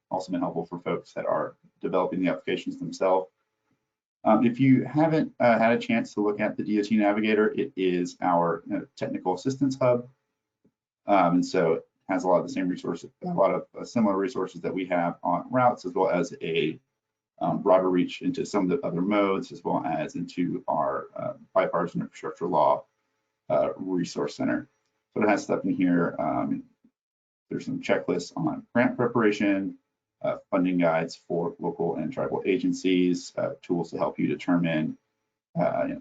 also been helpful for folks that are developing the applications themselves. If you haven't had a chance to look at the DOT Navigator, it is our technical assistance hub. And so it has a lot of the same resources, a lot of similar resources that we have on routes, as well as a broader reach into some of the other modes, as well as into our bipartisan infrastructure law resource center. So it has stuff in here. There's some checklists on grant preparation, funding guides for local and tribal agencies, tools to help you determine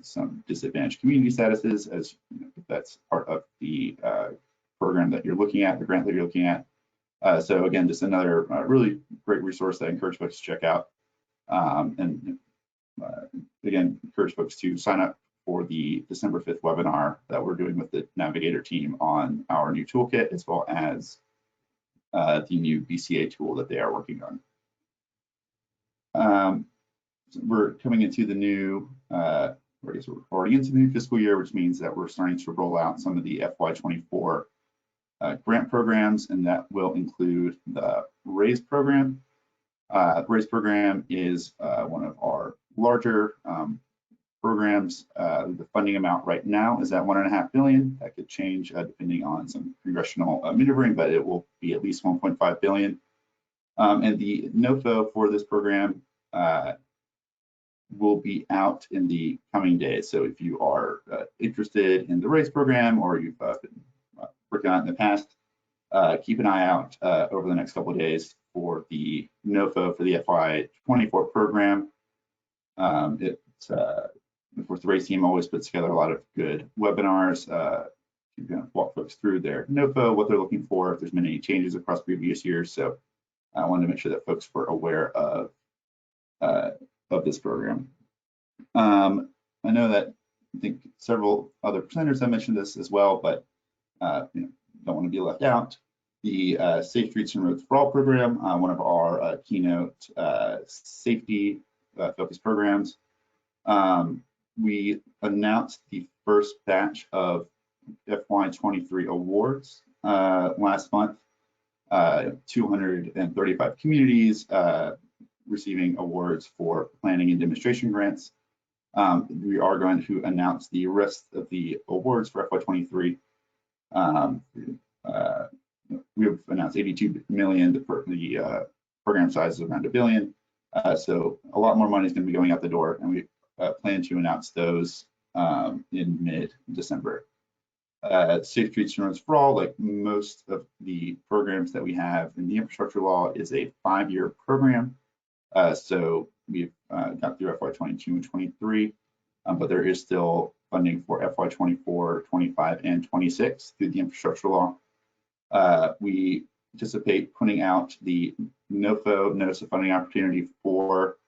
some disadvantaged community statuses, as if that's part of the program that you're looking at, the grant that you're looking at. So again, just another really great resource that I encourage folks to check out. And again, encourage folks to sign up for the December 5th webinar that we're doing with the Navigator team on our new toolkit, as well as the new BCA tool that they are working on. So we're coming into the new, I guess we're already into the new fiscal year, which means that we're starting to roll out some of the FY24 grant programs, and that will include the RAISE program. The RAISE program is one of our larger programs. The funding amount right now is at $1.5 billion. That could change depending on some congressional maneuvering, but it will be at least $1.5 billion. And the NOFO for this program will be out in the coming days. So if you are interested in the RAISE program, or you've been working on it in the past, keep an eye out over the next couple of days for the NOFO for the FY24 program. Of course, the RAISE team always puts together a lot of good webinars to walk folks through their NOFO, what they're looking for, if there's been any changes across previous years. So I wanted to make sure that folks were aware of this program. I know that I think several other presenters have mentioned this as well, but don't want to be left out. The Safe Streets and Roads for All program, one of our keynote safety focused programs. We announced the first batch of FY23 awards last month. 235 communities receiving awards for planning and demonstration grants. We are going to announce the rest of the awards for FY23. We have announced 82 million. The program size is around $1 billion. So a lot more money is going to be going out the door, and we plan to announce those in mid-December. Safe Streets and Roads for All, like most of the programs that we have in the infrastructure law, is a 5-year program. So we've got through FY22 and 23, but there is still funding for FY24, 25, and 26 through the infrastructure law. We anticipate putting out the NOFO, Notice of Funding Opportunity, for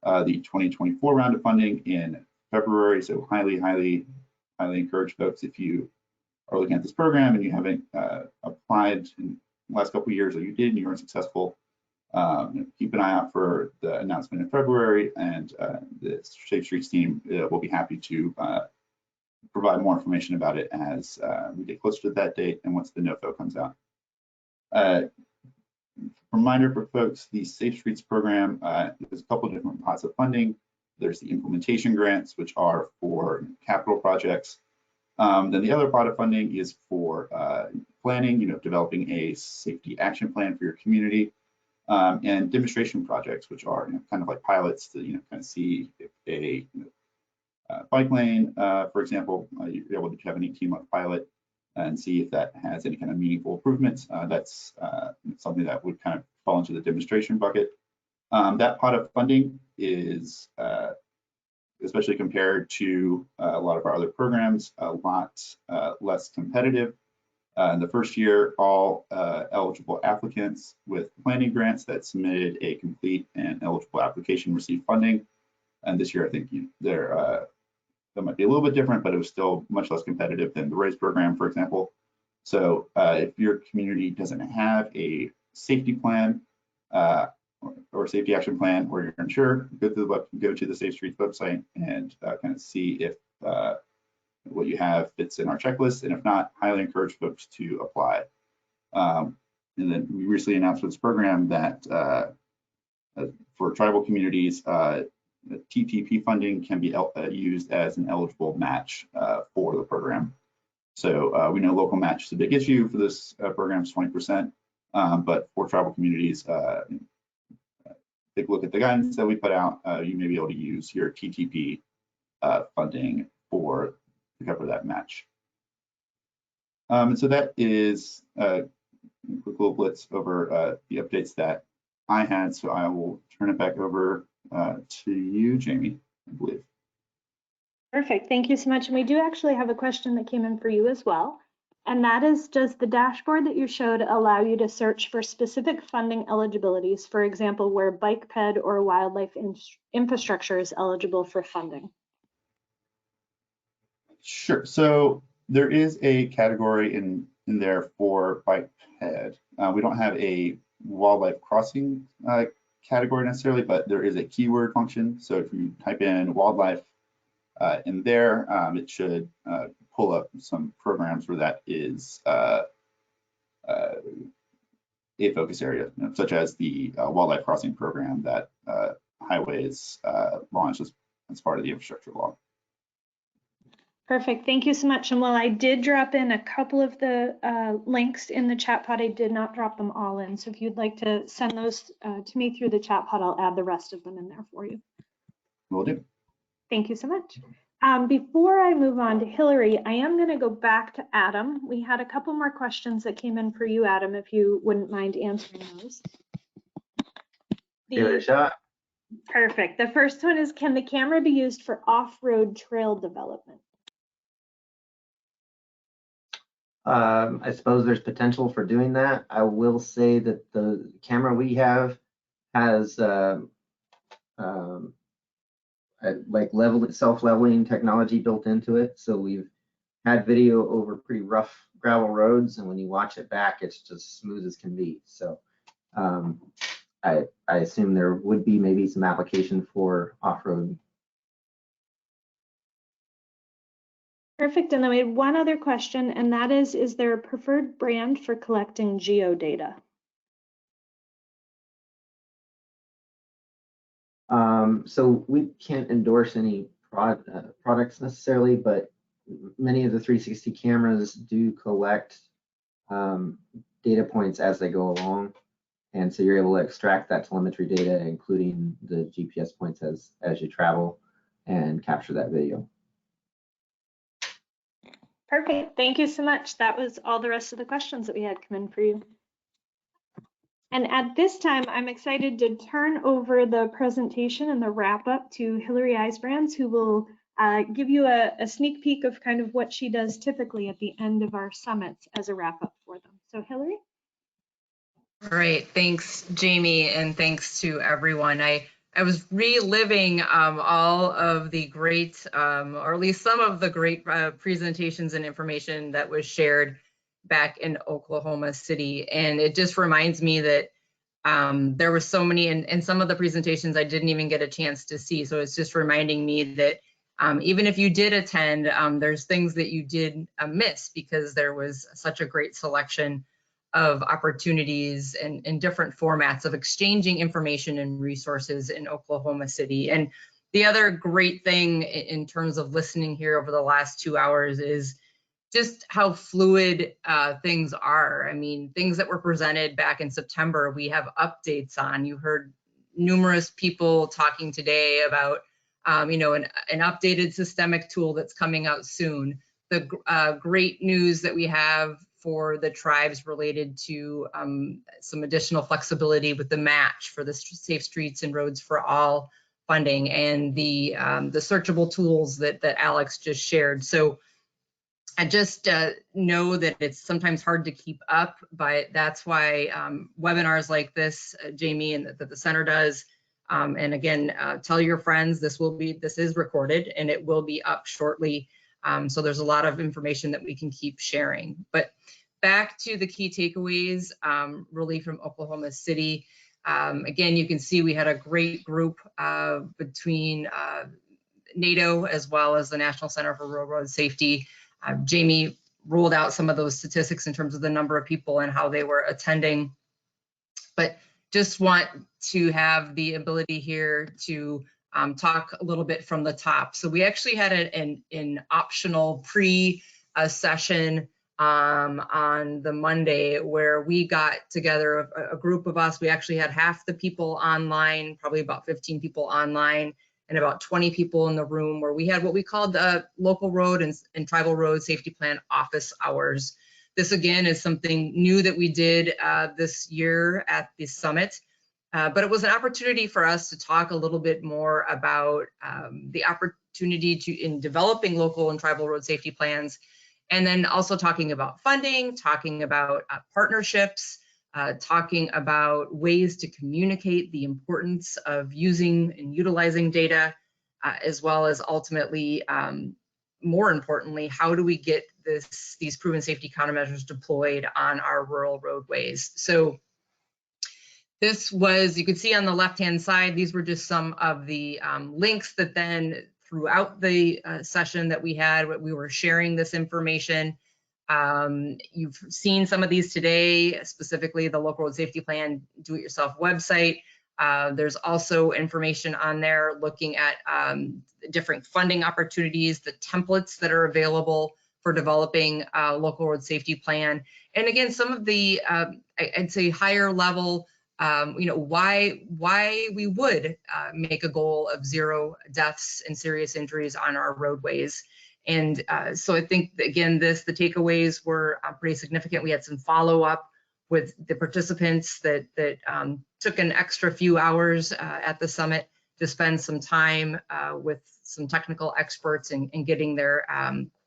the 2024 round of funding in February. So highly encourage folks, if you are looking at this program and you haven't applied in the last couple of years, or you did and you weren't successful, keep an eye out for the announcement in February, and the Safe Streets team will be happy to provide more information about it as we get closer to that date and once the NOFO comes out. Reminder for folks, the Safe Streets program, there's a couple of different pots of funding. There's the implementation grants, which are for capital projects. Then the other pot of funding is for planning, developing a safety action plan for your community, and demonstration projects, which are kind of like pilots to kind of see if a bike lane, for example, you're able to have an 18-month pilot and see if that has any kind of meaningful improvements. That's something that would kind of fall into the demonstration bucket. That pot of funding is, especially compared to a lot of our other programs, a lot less competitive. In the first year, all eligible applicants with planning grants that submitted a complete and eligible application received funding. And this year, I think that might be a little bit different, but it was still much less competitive than the RAISE program, for example. So if your community doesn't have a safety plan or safety action plan, or you're unsure, go to the Safe Streets website and kind of see if what you have fits in our checklist, and if not, highly encourage folks to apply. And then we recently announced with this program that for tribal communities, TTP funding can be used as an eligible match for the program. So we know local match is a big issue for this program, is 20%, but for tribal communities, take a look at the guidance that we put out. You may be able to use your TTP funding to cover that match. And so that is a quick little blitz over the updates that I had. So I will turn it back over to you, Jamie, I believe. Perfect. Thank you so much. And we do actually have a question that came in for you as well. And that is, does the dashboard that you showed allow you to search for specific funding eligibilities, for example, where bike ped or wildlife infrastructure is eligible for funding? Sure. So there is a category in there for bike ped. We don't have a wildlife crossing category necessarily, but there is a keyword function. So if you type in wildlife in there, it should pull up some programs where that is a focus area, such as the wildlife crossing program that Highways launched as part of the infrastructure law. Perfect. Thank you so much. And while I did drop in a couple of the links in the chat pod, I did not drop them all in. So if you'd like to send those to me through the chat pod, I'll add the rest of them in there for you. Will do. Thank you so much. Before I move on to Hillary, I am going to go back to Adam. We had a couple more questions that came in for you, Adam, if you wouldn't mind answering those. Give it a shot. Perfect. The first one is, can the camera be used for off-road trail development? I suppose there's potential for doing that. I will say that the camera we have has like self-leveling technology built into it. So we've had video over pretty rough gravel roads, and when you watch it back, it's just smooth as can be. So I assume there would be maybe some application for off-road. Perfect. And then we had one other question, and that is there a preferred brand for collecting geodata? So we can't endorse any products necessarily, but many of the 360 cameras do collect data points as they go along. And so you're able to extract that telemetry data, including the GPS points as you travel, and capture that video. Perfect. Thank you so much. That was all the rest of the questions that we had come in for you. And at this time, I'm excited to turn over the presentation and the wrap up to Hillary Eisbrands, who will give you a sneak peek of kind of what she does typically at the end of our summits as a wrap up for them. So Hillary? All right, thanks, Jamie, and thanks to everyone. I was reliving all of the great, or at least some of the great presentations and information that was shared back in Oklahoma City. And it just reminds me that there was so many, and some of the presentations I didn't even get a chance to see. So it's just reminding me that even if you did attend, there's things that you did miss because there was such a great selection of opportunities and different formats of exchanging information and resources in Oklahoma City. And the other great thing in terms of listening here over the last 2 hours is just how fluid things are. I mean, things that were presented back in September, we have updates on. You heard numerous people talking today about, you know, an updated systemic tool that's coming out soon. The great news that we have for the tribes related to some additional flexibility with the match for the Safe Streets and Roads for All funding, and the searchable tools that Alex just shared. So I just know that it's sometimes hard to keep up, but that's why webinars like this, Jamie, and that the center does. And again, tell your friends, this is recorded and it will be up shortly. So there's a lot of information that we can keep sharing. But back to the key takeaways, really from Oklahoma City. Again, you can see we had a great group between NATO as well as the National Center for Rural Road Safety. Jamie rolled out some of those statistics in terms of the number of people and how they were attending, but just want to have the ability here to talk a little bit from the top. So we actually had an optional pre-session on the Monday where we got together a group of us. We actually had half the people online, probably about 15 people online, and about 20 people in the room, where we had what we called the local road and tribal road safety plan office hours. This again is something new that we did this year at the summit, but it was an opportunity for us to talk a little bit more about the opportunity in developing local and tribal road safety plans, and then also talking about funding, talking about partnerships, talking about ways to communicate the importance of using and utilizing data, as well as ultimately, more importantly, how do we get these proven safety countermeasures deployed on our rural roadways. So this was, you can see on the left-hand side, these were just some of the links that then throughout the session that we had, we were sharing this information. You've seen some of these today, specifically the Local Road Safety Plan Do-It-Yourself website. There's also information on there looking at different funding opportunities, the templates that are available for developing a local road safety plan. And again, some of the, I'd say higher level, you know, why we would make a goal of 0 deaths and serious injuries on our roadways. And so I think, again, the takeaways were pretty significant. We had some follow-up with the participants that took an extra few hours at the summit to spend some time with some technical experts and getting their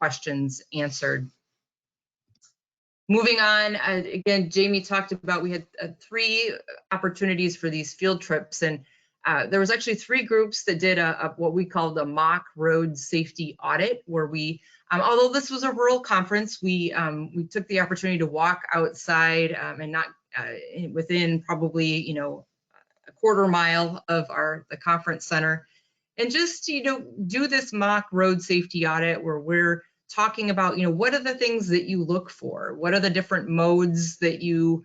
questions answered. Moving on, again, Jamie talked about, we had 3 opportunities for these field trips, and there was actually 3 groups that did what we called a mock road safety audit, where we, although this was a rural conference, we took the opportunity to walk outside and not within probably, you know, a quarter mile of the conference center, and just, you know, do this mock road safety audit where we're talking about, you know, what are the things that you look for? What are the different modes that you,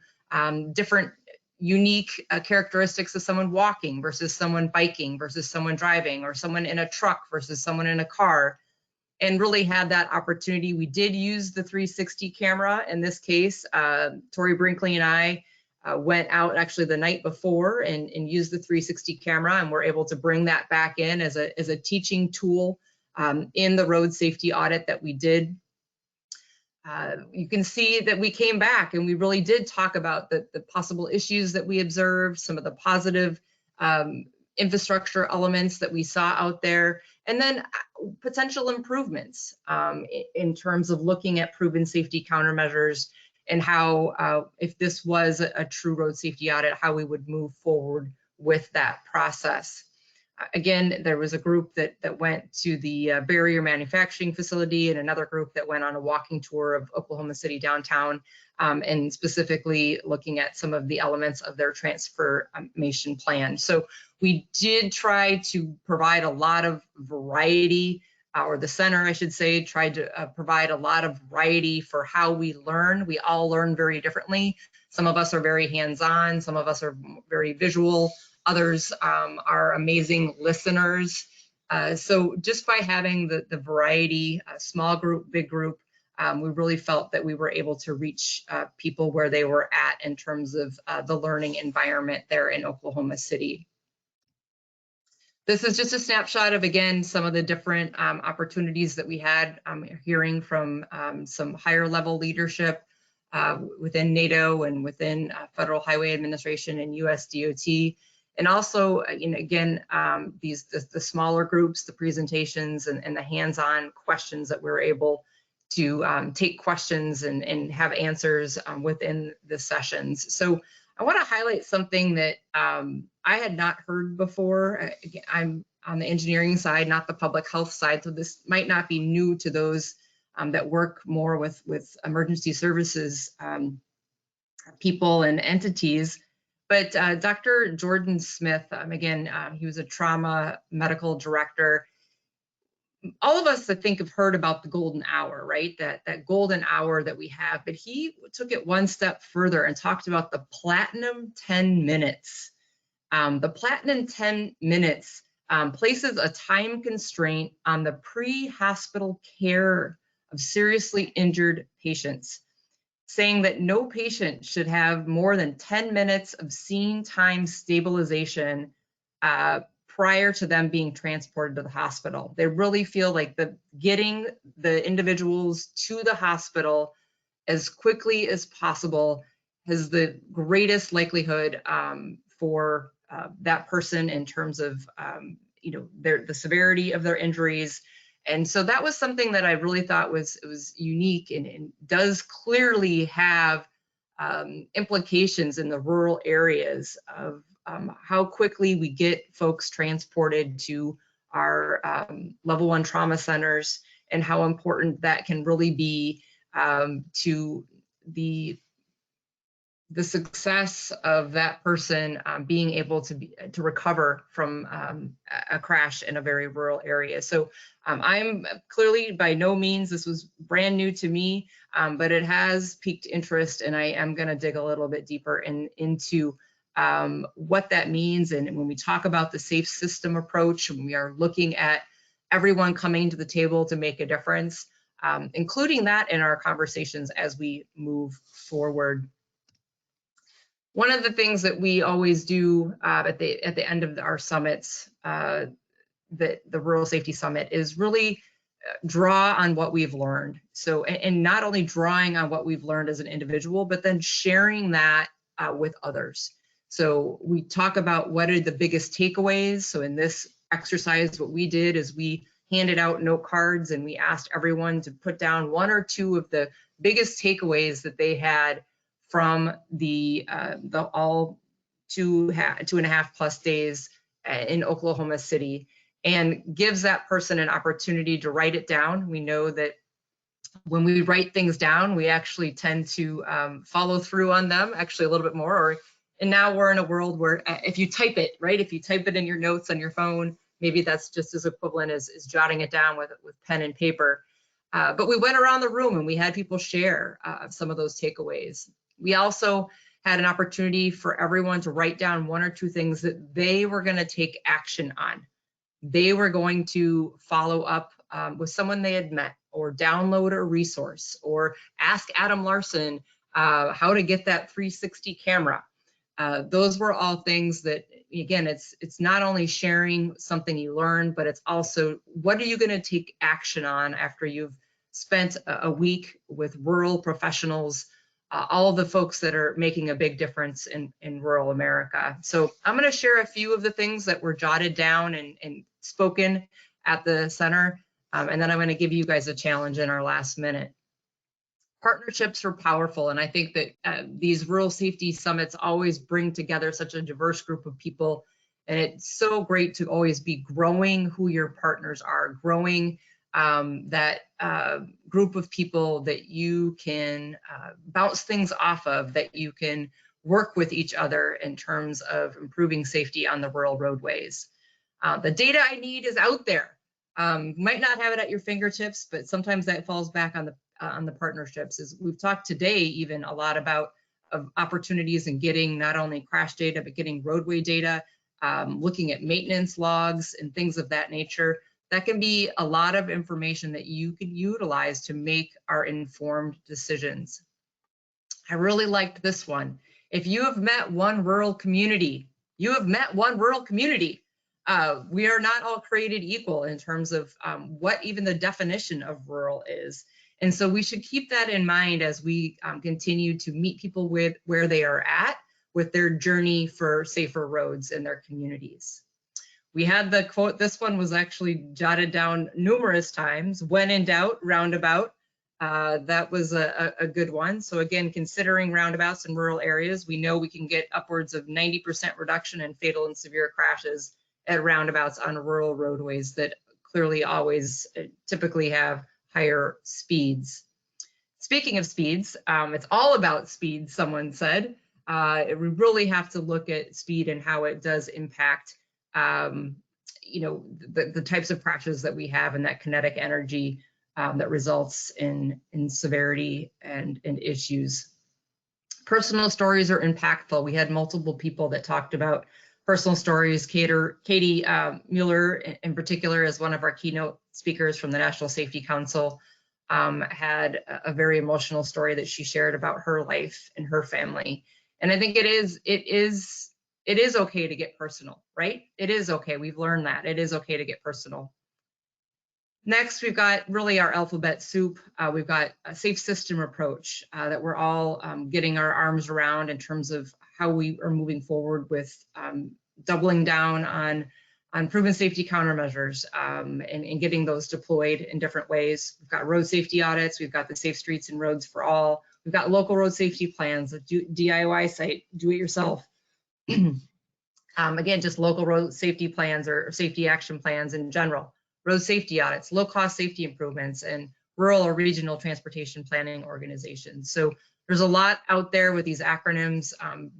different unique characteristics of someone walking versus someone biking versus someone driving, or someone in a truck versus someone in a car, and really had that opportunity. We did use the 360 camera in this case. Tori Brinkley and I went out actually the night before and used the 360 camera, and we're able to bring that back in as a teaching tool in the road safety audit that we did. You can see that we came back and we really did talk about the possible issues that we observed, some of the positive infrastructure elements that we saw out there, and then potential improvements in terms of looking at proven safety countermeasures and how, if this was a true road safety audit, how we would move forward with that process. Again, there was a group that went to the barrier manufacturing facility, and another group that went on a walking tour of Oklahoma City downtown, and specifically looking at some of the elements of their transformation plan. So we did try to provide a lot of variety, or the center, I should say, tried to provide a lot of variety for how we learn. We all learn very differently. Some of us are very hands-on, some of us are very visual. Others are amazing listeners. So just by having the variety, small group, big group, we really felt that we were able to reach people where they were at in terms of the learning environment there in Oklahoma City. This is just a snapshot of, again, some of the different opportunities that we had hearing from some higher level leadership within NATO and within Federal Highway Administration and US DOT. And also, again, the smaller groups, the presentations and the hands-on questions that we were able to take questions and have answers within the sessions. So I want to highlight something that I had not heard before. I'm on the engineering side, not the public health side, so this might not be new to those that work more with emergency services people and entities. But Dr. Jordan Smith, again, he was a trauma medical director. All of us, I think, have heard about the golden hour, right? That golden hour that we have, but he took it one step further and talked about the platinum 10 minutes. The platinum 10 minutes places a time constraint on the pre-hospital care of seriously injured patients, saying that no patient should have more than 10 minutes of scene time stabilization prior to them being transported to the hospital. They really feel like getting the individuals to the hospital as quickly as possible has the greatest likelihood for that person in terms of the severity of their injuries. And so that was something that I really thought was unique and does clearly have implications in the rural areas of how quickly we get folks transported to our level 1 trauma centers and how important that can really be to the success of that person being able to recover from a crash in a very rural area. So I'm clearly, by no means, this was brand new to me, but it has piqued interest, and I am going to dig a little bit deeper into what that means. And when we talk about the safe system approach, when we are looking at everyone coming to the table to make a difference, including that in our conversations as we move forward. One of the things that we always do at the end of our summits, the Rural Safety Summit, is really draw on what we've learned. So, and not only drawing on what we've learned as an individual, but then sharing that with others. So we talk about what are the biggest takeaways. So in this exercise, what we did is we handed out note cards and we asked everyone to put down 1 or 2 of the biggest takeaways that they had from the all 2.5 plus days in Oklahoma City, and gives that person an opportunity to write it down. We know that when we write things down, we actually tend to follow through on them actually a little bit more. And now we're in a world where if you type it, right? If you type it in your notes on your phone, maybe that's just as equivalent as jotting it down with pen and paper. But we went around the room and we had people share some of those takeaways. We also had an opportunity for everyone to write down 1 or 2 things that they were going to take action on. They were going to follow up with someone they had met, or download a resource, or ask Adam Larson how to get that 360 camera. Those were all things that, again, it's not only sharing something you learned, but it's also what are you going to take action on after you've spent a week with rural professionals, all of the folks that are making a big difference in rural America. So I'm going to share a few of the things that were jotted down and spoken at the center, and then I'm going to give you guys a challenge in our last minute. Partnerships are powerful, and I think that these rural safety summits always bring together such a diverse group of people, and it's so great to always be growing who your partners are, growing that group of people that you can bounce things off of, that you can work with each other in terms of improving safety on the rural roadways. The data I need is out there. You might not have it at your fingertips, but sometimes that falls back on the partnerships. As we've talked today even a lot about opportunities in getting not only crash data, but getting roadway data, looking at maintenance logs and things of that nature. That can be a lot of information that you can utilize to make our informed decisions. I really liked this one. If you have met one rural community, you have met one rural community. We are not all created equal in terms of what even the definition of rural is. And so we should keep that in mind as we continue to meet people with where they are at with their journey for safer roads in their communities. We had the quote, this one was actually jotted down numerous times, when in doubt, roundabout. That was a good one. So again, considering roundabouts in rural areas, we know we can get upwards of 90% reduction in fatal and severe crashes at roundabouts on rural roadways that clearly always typically have higher speeds. Speaking of speeds, it's all about speed, someone said. We really have to look at speed and how it does impact you know, the types of crashes that we have and that kinetic energy that results in severity and issues. Personal stories are impactful. We had multiple people that talked about personal stories. Katie Mueller in particular, as one of our keynote speakers from the National Safety Council, had a very emotional story that she shared about her life and her family. And I think it is okay to get personal, right? It is okay. We've learned that. It is okay to get personal. Next, we've got really our alphabet soup. We've got a safe system approach that we're all getting our arms around in terms of how we are moving forward with doubling down on proven safety countermeasures and getting those deployed in different ways. We've got road safety audits. We've got the Safe Streets and Roads for All. We've got local road safety plans, a DIY site, do it yourself. Again, just local road safety plans or safety action plans in general. Road safety audits, low-cost safety improvements, and rural or regional transportation planning organizations. So there's a lot out there with these acronyms.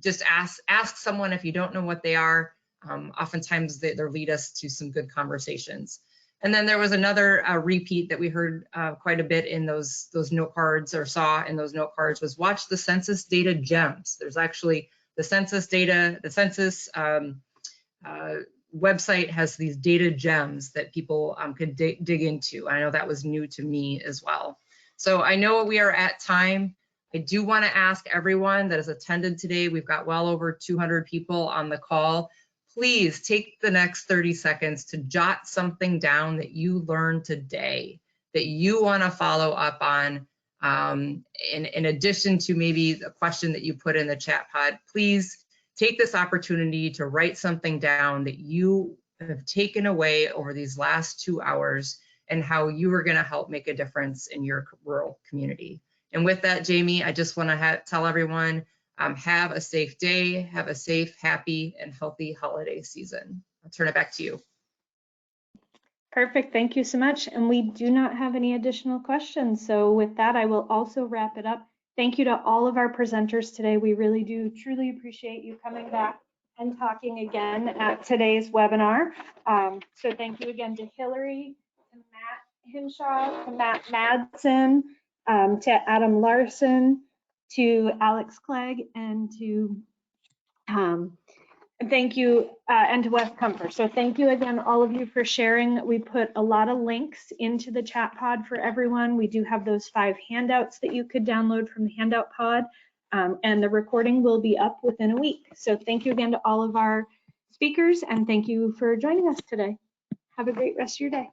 Just ask someone if you don't know what they are. Oftentimes they lead us to some good conversations. And then there was another repeat that we heard quite a bit in those note cards, or saw in those note cards, was watch the census data gems. There's actually the census data, the census website has these data gems that people could dig into. I know that was new to me as well. So I know we are at time. I do want to ask everyone that has attended today, we've got well over 200 people on the call. Please take the next 30 seconds to jot something down that you learned today that you want to follow up on. In addition to maybe the question that you put in the chat pod, please take this opportunity to write something down that you have taken away over these last 2 hours and how you are going to help make a difference in your rural community. And with that, Jamie, I just want to tell everyone, have a safe day, have a safe, happy, and healthy holiday season. I'll turn it back to you. Perfect, thank you so much. And we do not have any additional questions. So with that, I will also wrap it up. Thank you to all of our presenters today. We really do truly appreciate you coming back and talking again at today's webinar. So thank you again to Hillary, to Matt Hinshaw, to Matt Madsen, to Adam Larson, to Alex Clegg, and to thank you, and to Wes Comfort. So thank you again, all of you, for sharing. We put a lot of links into the chat pod for everyone. We do have those 5 handouts that you could download from the handout pod, and the recording will be up within a week. So thank you again to all of our speakers, and thank you for joining us today. Have a great rest of your day.